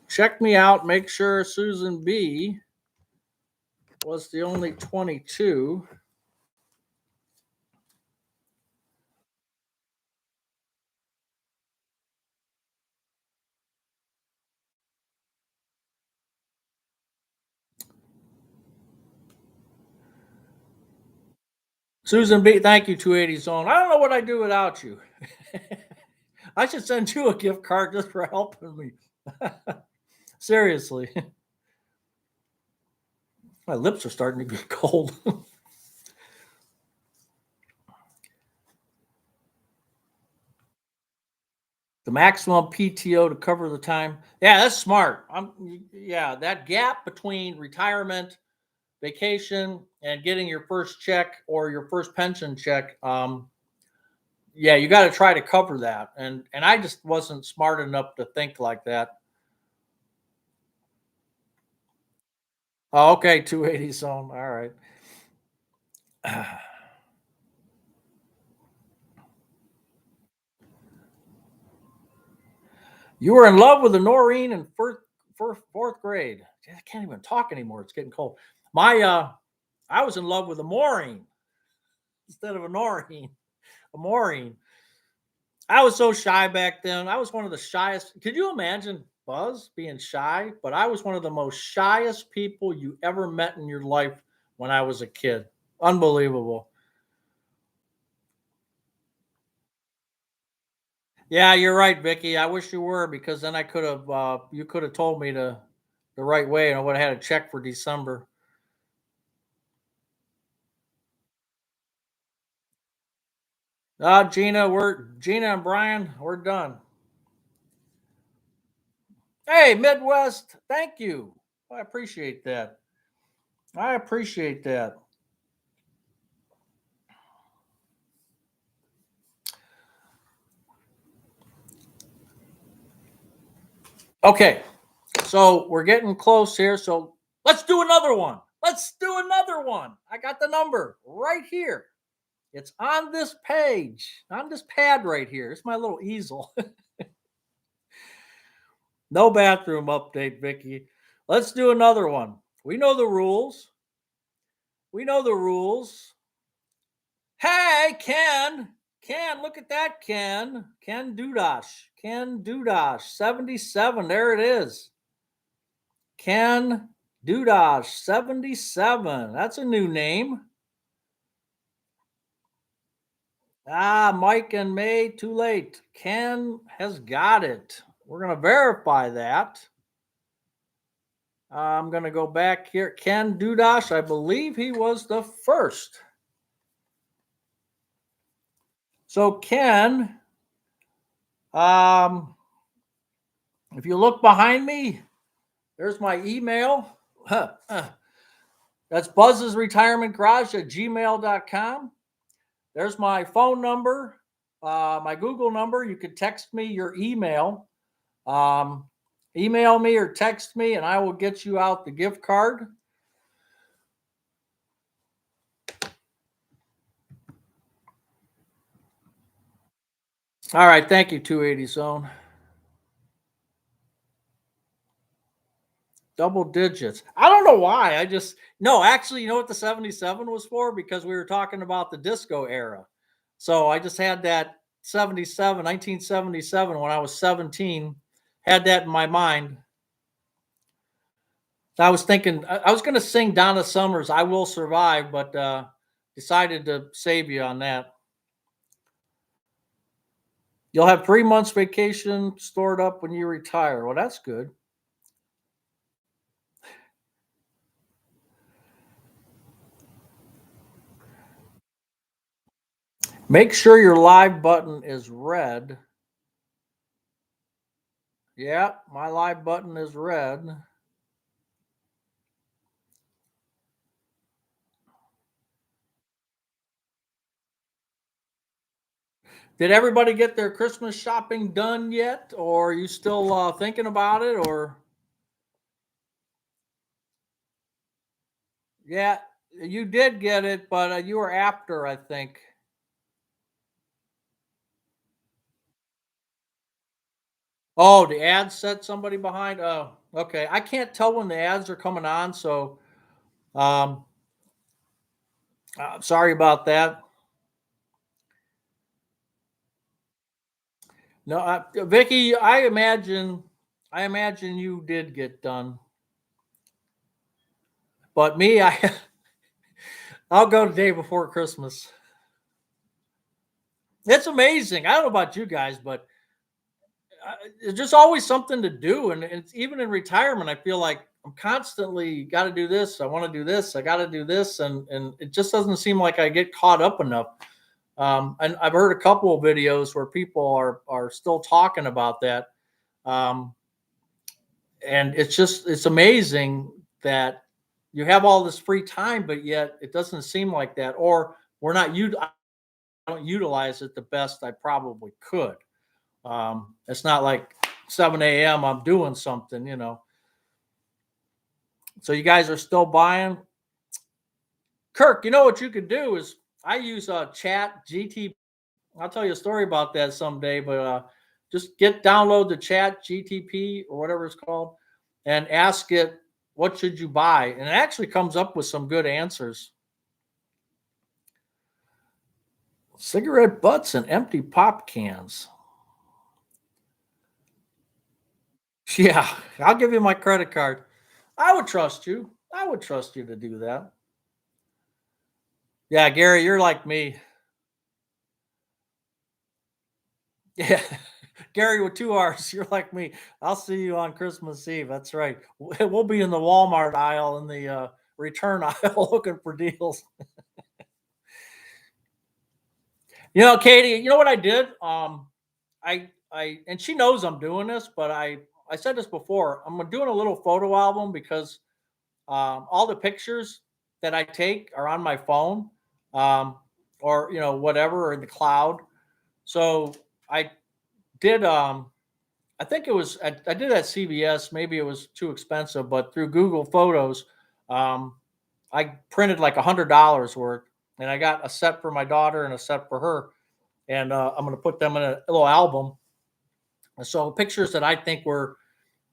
Check me out, make sure Susan B was the only 22. Susan B, thank you, 280 Zone. I don't know what I'd do without you. I should send you a gift card just for helping me. Seriously. My lips are starting to get cold. The maximum PTO to cover the time. Yeah, that's smart. Yeah, that gap between retirement, vacation, and getting your first check or your first pension check. Yeah, you got to try to cover that. And I just wasn't smart enough to think like that. Oh, okay, 280 zone. All right. You were in love with the Noreen in fourth grade. I can't even talk anymore. It's getting cold. I was in love with a Maureen instead of a Noreen. A Maureen. I was so shy back then. I was one of the shyest. Could you imagine Buzz being shy? But I was one of the most shyest people you ever met in your life when I was a kid. Unbelievable. Yeah, you're right, Vicky. I wish you were, because then I could have you could have told me the right way, and I would have had a check for December. Gina and Brian, we're done. Hey, Midwest, thank you. I appreciate that. I appreciate that. Okay, so we're getting close here. So let's do another one. Let's do another one. I got the number right here. It's on this page, on this pad right here. It's my little easel. No bathroom update, Vicky. Let's do another one. We know the rules. We know the rules. Hey, Ken. Ken, look at that, Ken. Ken Dudash. Ken Dudash, 77. There it is. Ken Dudash, 77. That's a new name. Mike and May, too late. Ken has got it. We're going to verify that. I'm going to go back here. Ken Dudash, I believe he was the first. So, Ken, if you look behind me, there's my email. That's buzzesretirementgarage@gmail.com. There's my phone number, my Google number. You could text me your email. Email me or text me, and I will get you out the gift card. All right. Thank you, 280 Zone. Double digits. I don't know why. No, actually, you know what the 77 was for? Because we were talking about the disco era. So I just had that 1977, when I was 17, had that in my mind. I was thinking I was going to sing Donna Summer's "I Will Survive," but decided to save you on that. You'll have 3 months vacation stored up when you retire. Well, that's good. Make sure your live button is red. Yeah, my live button is red. Did everybody get their Christmas shopping done yet? Or are you still thinking about it? Or, yeah, you did get it, but you were after, I think. Oh, the ads set somebody behind. Oh, okay. I can't tell when the ads are coming on, so um, sorry about that. No, Vicky, I imagine you did get done, but me, I'll go the day before Christmas. It's amazing. I don't know about you guys, but it's just always something to do, and it's even in retirement. I feel like I'm constantly got to do this. I want to do this. I got to do this, and it just doesn't seem like I get caught up enough. And I've heard a couple of videos where people are still talking about that, um, and it's amazing that you have all this free time, but yet it doesn't seem like that, or I don't utilize it the best I probably could. It's not like 7 a.m. I'm doing something. So you guys are still buying. Kirk, you know what you could do is I use Chat GTP. I'll tell you a story about that someday, but just download the Chat GTP or whatever it's called, and ask it what should you buy, and it actually comes up with some good answers. Cigarette butts and empty pop cans. Yeah, I'll give you my credit card. I would trust you. I would trust you to do that. Yeah, Gary, you're like me. Yeah. Gary with two R's. You're like me. I'll see you on Christmas Eve. That's right. We'll be in the Walmart aisle in the return aisle looking for deals. Katie, you know what I did? And she knows I'm doing this, but I said this before. I'm doing a little photo album because all the pictures that I take are on my phone, um, or whatever, or in the cloud. So I did. I think it was I did at CVS. Maybe it was too expensive, but through Google Photos, um, I printed like $100 worth, and I got a set for my daughter and a set for her, and I'm going to put them in a little album. So pictures that I think were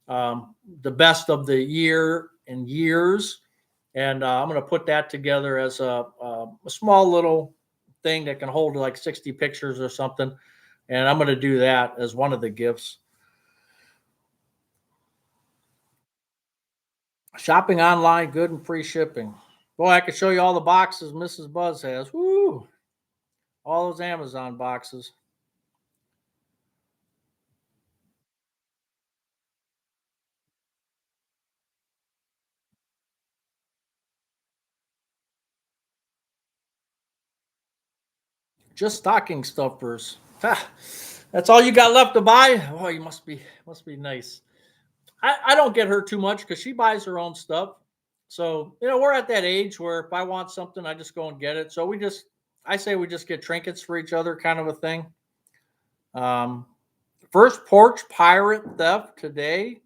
the best of the year and years, and I'm going to put that together as a small little thing that can hold like 60 pictures or something, and I'm going to do that as one of the gifts. Shopping online, good and free shipping. Boy, I could show you all the boxes Mrs. Buzz has. Woo! All those Amazon boxes. Just stocking stuffers. Ha, that's all you got left to buy? Oh, you must be nice. I don't get her too much because she buys her own stuff. So, we're at that age where if I want something, I just go and get it. So I say we just get trinkets for each other, kind of a thing. Um, First porch pirate theft today.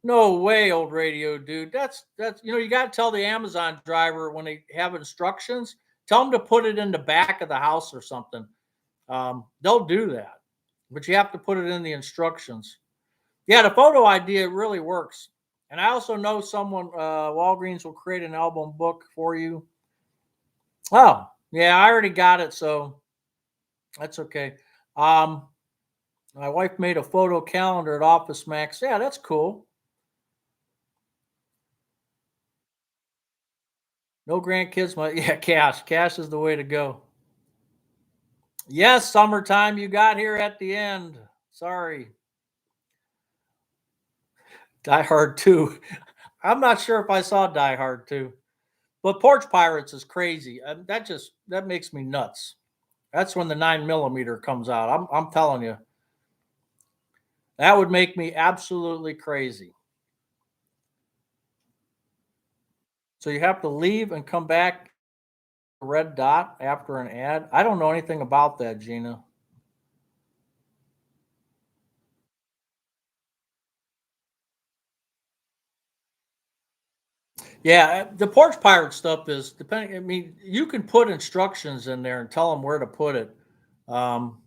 No way, old radio dude. That's you got to tell the Amazon driver when they have instructions, tell them to put it in the back of the house or something. They'll do that, but you have to put it in the instructions. Yeah, the photo idea really works. And I also know someone, Walgreens will create an album book for you. Oh, yeah, I already got it, so that's okay. Um, my wife made a photo calendar at Office Max. Yeah, that's cool. No grandkids, yeah, cash. Cash is the way to go. Yes, summertime. You got here at the end. Sorry, Die Hard 2. I'm not sure if I saw Die Hard 2, but Porch Pirates is crazy. That makes me nuts. That's when the 9 millimeter comes out. I'm telling you, that would make me absolutely crazy. So you have to leave and come back. Red dot after an ad. I don't know anything about that, Gina. Yeah, the Porch Pirate stuff is depending. I mean, you can put instructions in there and tell them where to put it. Um,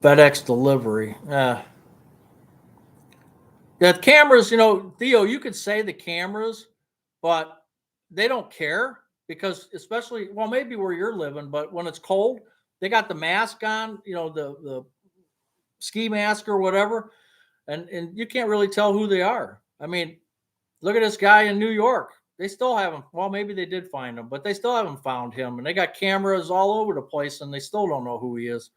FedEx delivery. The cameras, Theo, you could say the cameras, but they don't care because, especially, well, maybe where you're living, but when it's cold, they got the mask on, the ski mask or whatever, and you can't really tell who they are. I mean, look at this guy in New York. They still haven't. Well, maybe they did find him, but they still haven't found him, and they got cameras all over the place, and they still don't know who he is.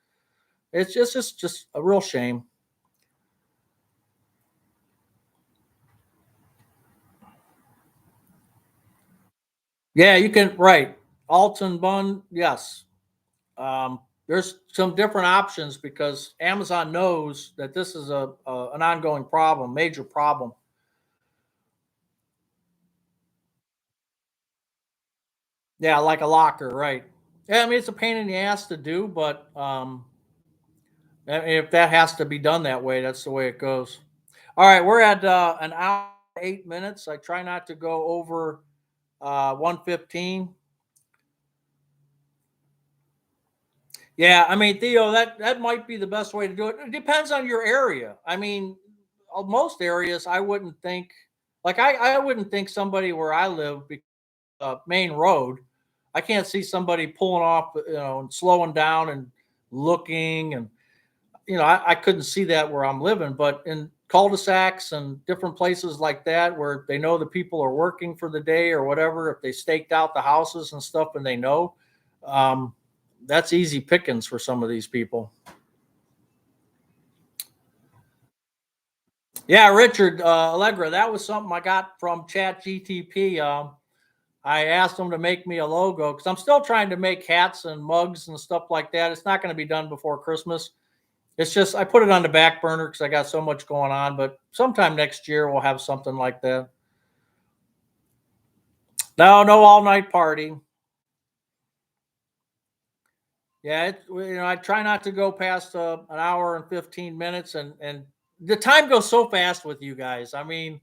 It's just a real shame. Yeah, you can right. Alton bun, yes. There's some different options because Amazon knows that this is an ongoing problem, major problem. Yeah, like a locker, right? Yeah, I mean it's a pain in the ass to do, but if that has to be done that way, that's the way it goes. All right, we're at an hour 8 minutes. I try not to go over 115. Yeah, I mean, Theo, that might be the best way to do it. It depends on your area. I mean, most areas, I wouldn't think, like I wouldn't think somebody where I live, main road, I can't see somebody pulling off, and slowing down and looking, and I couldn't see that where I'm living, but in cul-de-sacs and different places like that where they know the people are working for the day or whatever, if they staked out the houses and stuff and they know, um, that's easy pickings for some of these people. Yeah, Richard Allegra, that was something I got from Chat GTP. I asked them to make me a logo because I'm still trying to make hats and mugs and stuff like that. It's not going to be done before Christmas. It's just I put it on the back burner because I got so much going on. But sometime next year we'll have something like that. No, no all night party. Yeah, I try not to go past an hour and 15 minutes, and the time goes so fast with you guys. I mean,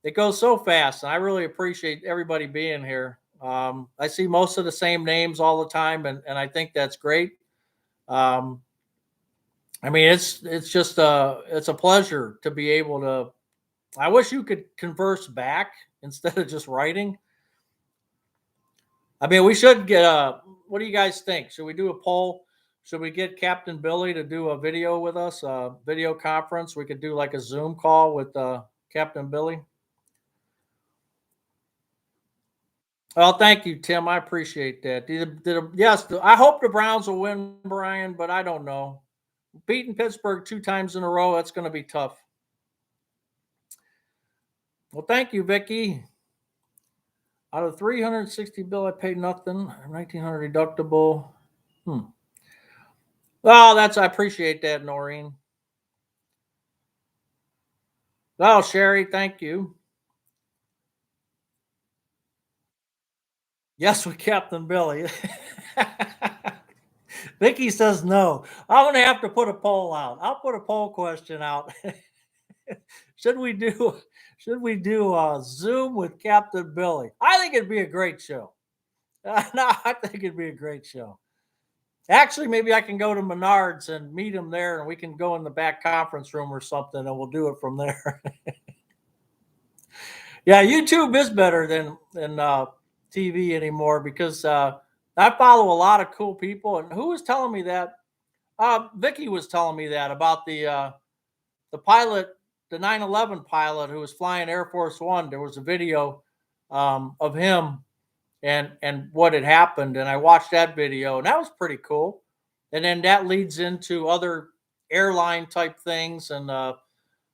it goes so fast, and I really appreciate everybody being here. I see most of the same names all the time, and I think that's great. Um, I mean, it's just it's a pleasure to be able to. I wish you could converse back instead of just writing. I mean, we should get a. What do you guys think? Should we do a poll? Should we get Captain Billy to do a video with us, a video conference? We could do like a Zoom call with Captain Billy. Well, thank you, Tim. I appreciate that. Yes, I hope the Browns will win, Brian, but I don't know. Beating Pittsburgh 2 times in a row, that's going to be tough. Well, thank you, Vicky. Out of 360 bill, I paid nothing. 1900 deductible. Well, I appreciate that, Noreen. Well, Sherry, thank you. Yes, with Captain Billy. Vicky says no. I'm gonna have to put a poll out. I'll put a poll question out. should we do Zoom with Captain Billy? I think it'd be a great show. No, I think it'd be a great show. Actually, maybe I can go to Menards and meet him there, and we can go in the back conference room or something, and we'll do it from there. Yeah, YouTube is better than TV anymore because I follow a lot of cool people. And who was telling me that? Vicky was telling me that about the pilot, the 9/11 pilot who was flying Air Force One. There was a video of him and what had happened, and I watched that video, and that was pretty cool. And then that leads into other airline type things and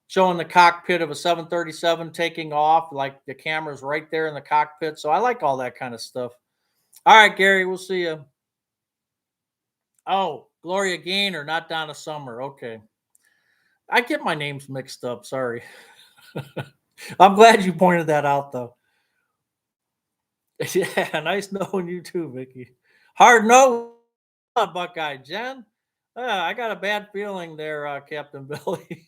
showing the cockpit of a 737 taking off, like the camera's right there in the cockpit. So I like all that kind of stuff. All right, Gary, we'll see you. Oh, Gloria Gaynor, not Donna Summer. Okay. I get my names mixed up. Sorry. I'm glad you pointed that out, though. Yeah, nice knowing you too, Vicky. Hard no, Buckeye Jen. I got a bad feeling there, Captain Billy.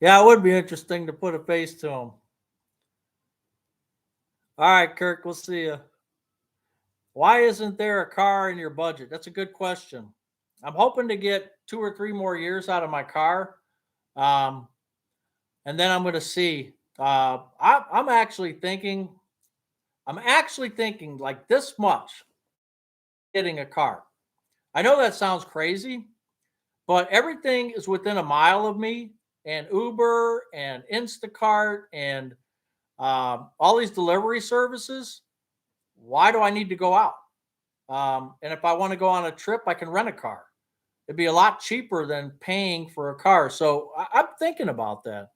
Yeah, it would be interesting to put a face to him. All right, Kirk, we'll see you. Why isn't there a car in your budget? That's a good question. I'm hoping to get 2 or 3 more years out of my car. Um, and then I'm going to see. I'm actually thinking, like this much getting a car. I know that sounds crazy, but everything is within a mile of me, and Uber and Instacart and all these delivery services. Why do I need to go out? And if I want to go on a trip, I can rent a car. It'd be a lot cheaper than paying for a car. So I'm thinking about that.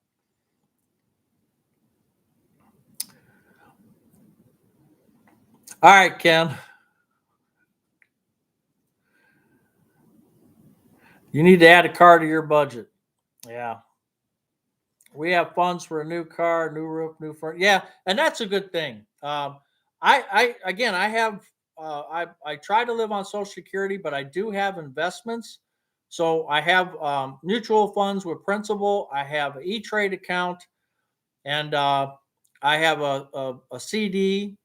All right, Ken. You need to add a car to your budget. Yeah. We have funds for a new car, new roof, new front. Yeah, and that's a good thing. Again, I have, I try to live on Social Security, but I do have investments. So I have mutual funds with Principal. I have an E-Trade account, and I have a CD.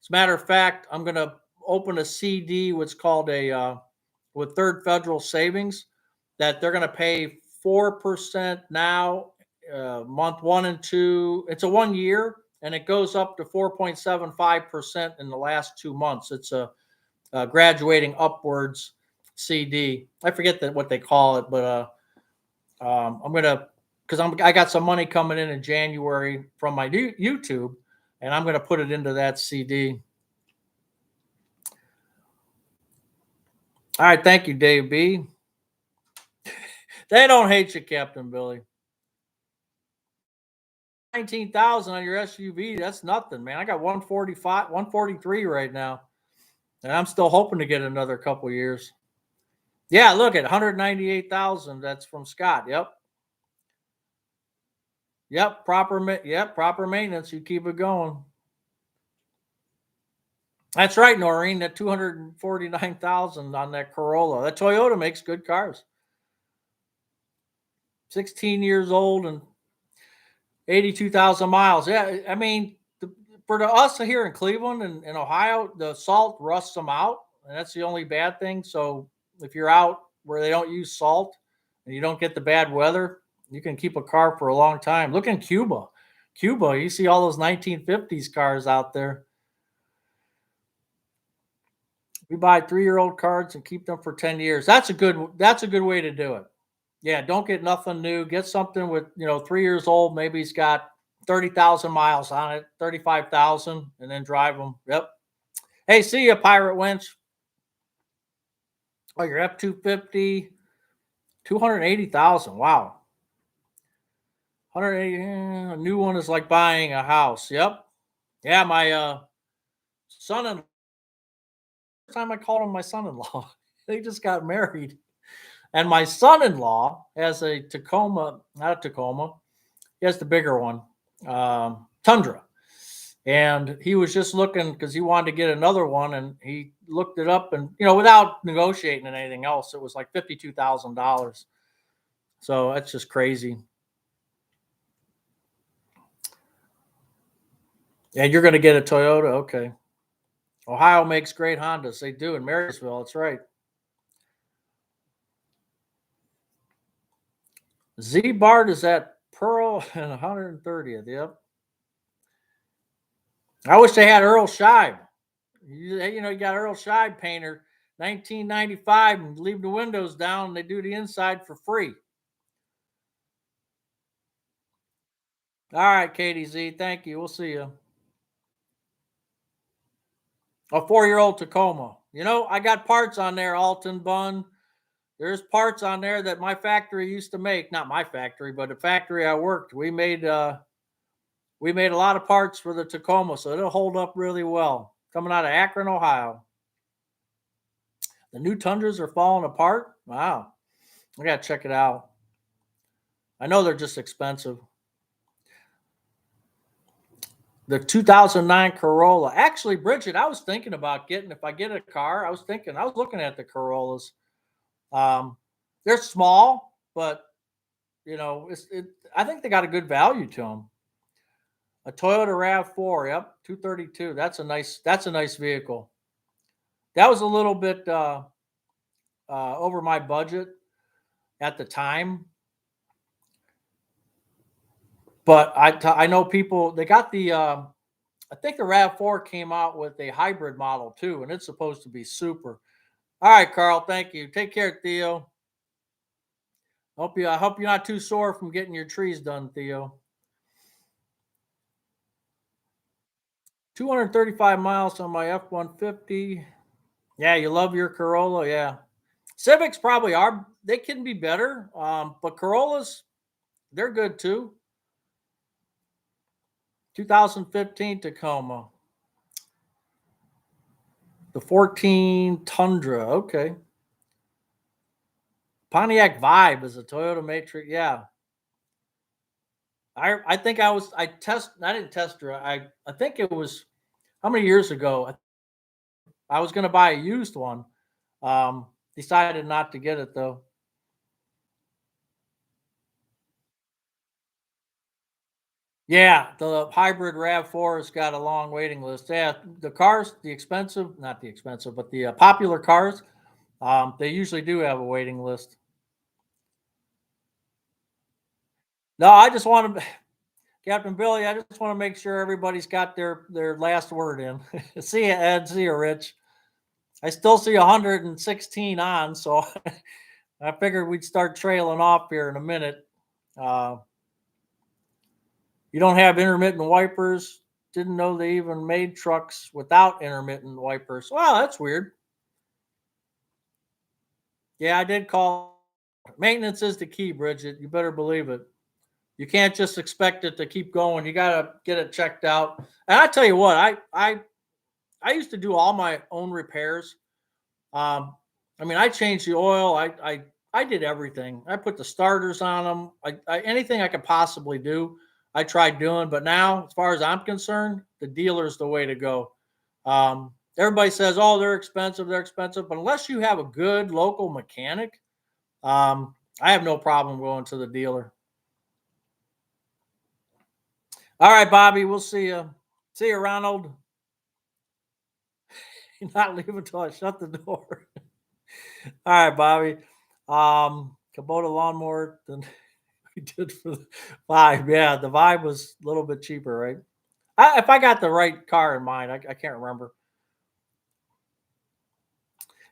As a matter of fact, I'm going to open a CD, what's called a with Third Federal Savings, that they're going to pay 4% now, month 1 and 2. It's a 1 year, and it goes up to 4.75% in the last 2 months. It's a graduating upwards CD. I forget what they call it, but I'm gonna because I got some money coming in January from my new YouTube, and I'm gonna put it into that CD. All right, thank you, Dave B. They don't hate you, Captain Billy. 19,000 on your SUV, that's nothing, man. I got 145, 143 right now. And I'm still hoping to get another couple years. Yeah, look at 198,000. That's from Scott. Yep. Yep. Proper maintenance. You keep it going. That's right, Noreen. That 249,000 on that Corolla. That Toyota makes good cars. 16 years old and 82,000 miles. Yeah, I mean, for us here in Cleveland and Ohio, the salt rusts them out, and that's the only bad thing. So if you're out where they don't use salt and you don't get the bad weather, you can keep a car for a long time. Look in Cuba. Cuba, you see all those 1950s cars out there. We buy 3-year-old cars and keep them for 10 years. That's a good way to do it. Yeah, don't get nothing new. Get something with, 3 years old. Maybe it's got 30,000 miles on it, 35,000, and then drive them. Yep. Hey, see ya, Pirate Winch. Oh, your F-250, 280,000. Wow. 180. A new one is like buying a house. Yep. Yeah, my son-in-law, time I called him my son-in-law. They just got married. And my son-in-law has a Tacoma, not a Tacoma. He has the bigger one, Tundra. And he was just looking because he wanted to get another one, and he looked it up, and without negotiating and anything else, it was like $52,000. So that's just crazy. And you're going to get a Toyota, okay? Ohio makes great Hondas. They do in Marysville. That's right. Z Bart is at Pearl and 130th. Yep. I wish they had Earl Scheib. You got Earl Scheib painter, 1995, and leave the windows down, and they do the inside for free. All right, Katie Z, thank you. We'll see you. A 4-year-old Tacoma. I got parts on there, Alton Bun. There's parts on there that my factory used to make. Not my factory, but the factory I worked. We made a lot of parts for the Tacoma, so it'll hold up really well. Coming out of Akron, Ohio. The new Tundras are falling apart. Wow. I got to check it out. I know they're just expensive. The 2009 Corolla. Actually, Bridget, I was thinking about if I get a car, I was looking at the Corollas. They're small, but I think they got a good value to them. A Toyota RAV4, yep, 232. That's a nice vehicle. That was a little bit over my budget at the time, but I know people. They got the. I think the RAV4 came out with a hybrid model too, and it's supposed to be super. All right, Carl. Thank you. Take care, Theo. I hope you're not too sore from getting your trees done, Theo. 235 miles on my F-150. Yeah, you love your Corolla. Yeah, Civics probably are. They can be better, but Corollas, they're good too. 2015 Tacoma. The 14 Tundra. Okay. Pontiac Vibe is a Toyota Matrix. Yeah. I think I didn't test her. I think it was how many years ago? I was going to buy a used one. Decided not to get it though. Yeah, the hybrid RAV4 has got a long waiting list. Yeah, the cars, not the expensive, but the popular cars, they usually do have a waiting list. No, I just want to, Captain Billy, I just want to make sure everybody's got their last word in. See you, Ed. See you, Rich. I still see 116 on, so I figured we'd start trailing off here in a minute. You don't have intermittent wipers. Didn't know they even made trucks without intermittent wipers. Wow, that's weird. Yeah, I did call Maintenance is the key, Bridget. You better believe it. You can't just expect it to keep going. You got to get it checked out. And I tell you what, I used to do all my own repairs. Um, I mean, I changed the oil. I did everything. I put the starters on them. Anything I could possibly do, I tried doing. But now, as far as I'm concerned, the dealer's the way to go. Everybody says, "Oh, they're expensive. They're expensive." But unless you have a good local mechanic, I have no problem going to the dealer. All right, Bobby. We'll see you. See you, Ronald. You're not leaving until I shut the door. All right, Bobby. Kubota lawnmower than we did for the Vibe. Yeah, the Vibe was a little bit cheaper, right? If I got the right car in mind, I can't remember.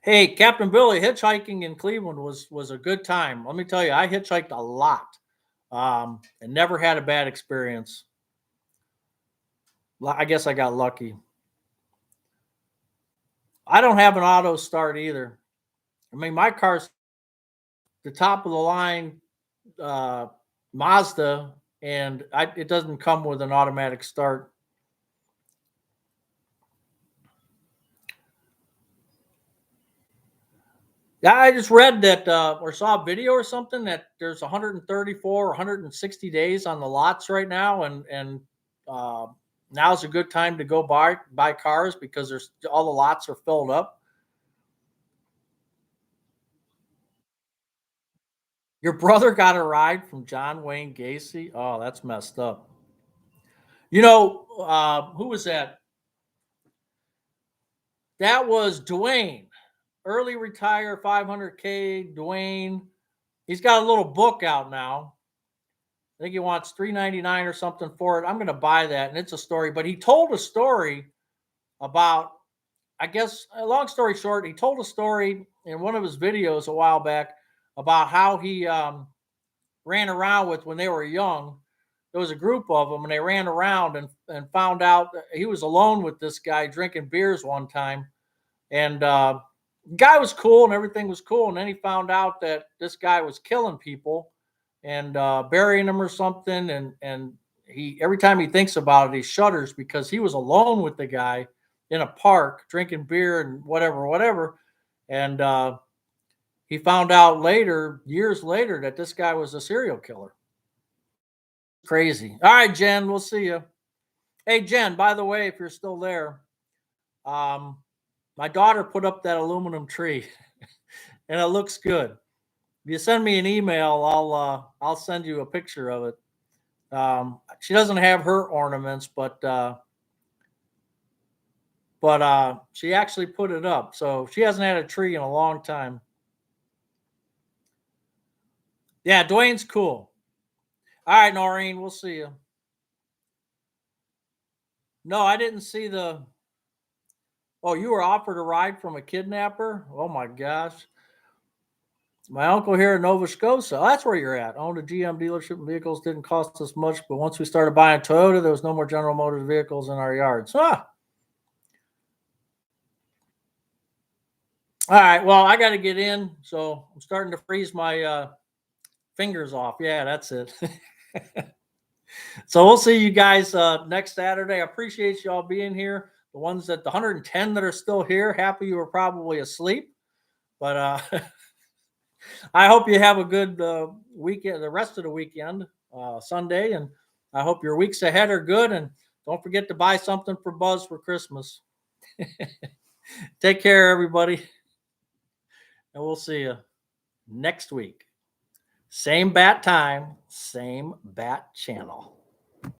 Hey, Captain Billy, hitchhiking in Cleveland was a good time. Let me tell you, I hitchhiked a lot, and never had a bad experience. I guess I got lucky. I don't have an auto start either. I mean, my car's the top of the line uh, Mazda, and it doesn't come with an automatic start. Yeah, I just read that or saw a video or something that there's 134 or 160 days on the lots right now, and uh, now's a good time to go buy cars because there's all the lots are filled up. Your brother got a ride from John Wayne Gacy. Oh, that's messed up. Who was that? That was Dwayne, early retire 500K. Dwayne, he's got a little book out now. I think he wants $3.99 or something for it. I'm going to buy that, and it's a story. But he told a story about, I guess, a long story short, he told a story in one of his videos a while back about how he ran around with when they were young. There was a group of them, and they ran around and found out that he was alone with this guy drinking beers one time. And the guy was cool and everything was cool. And then he found out that this guy was killing people and burying them or something. And he every time he thinks about it, he shudders because he was alone with the guy in a park drinking beer and whatever. And he found out later, years later, that this guy was a serial killer. Crazy. All right, Jen, we'll see you. Hey, Jen, by the way, if you're still there, um, my daughter put up that aluminum tree and it looks good. If you send me an email, I'll send you a picture of it. She doesn't have her ornaments, but she actually put it up. So she hasn't had a tree in a long time. Yeah, Dwayne's cool. All right, Noreen, we'll see you. No, I didn't see the. Oh, you were offered a ride from a kidnapper? Oh my gosh. My uncle here in Nova Scotia. Oh, that's where you're at. Owned a GM dealership and vehicles didn't cost us much, but once we started buying Toyota, there was no more General Motors vehicles in our yards. Ah. All right. Well, I got to get in, so I'm starting to freeze my fingers off. Yeah, that's it. So we'll see you guys next Saturday. I appreciate you all being here. The ones the 110 that are still here, happy you were probably asleep, but I hope you have a good weekend, the rest of the weekend, Sunday, and I hope your weeks ahead are good. And don't forget to buy something for Buzz for Christmas. Take care, everybody, and we'll see you next week. Same bat time, same bat channel.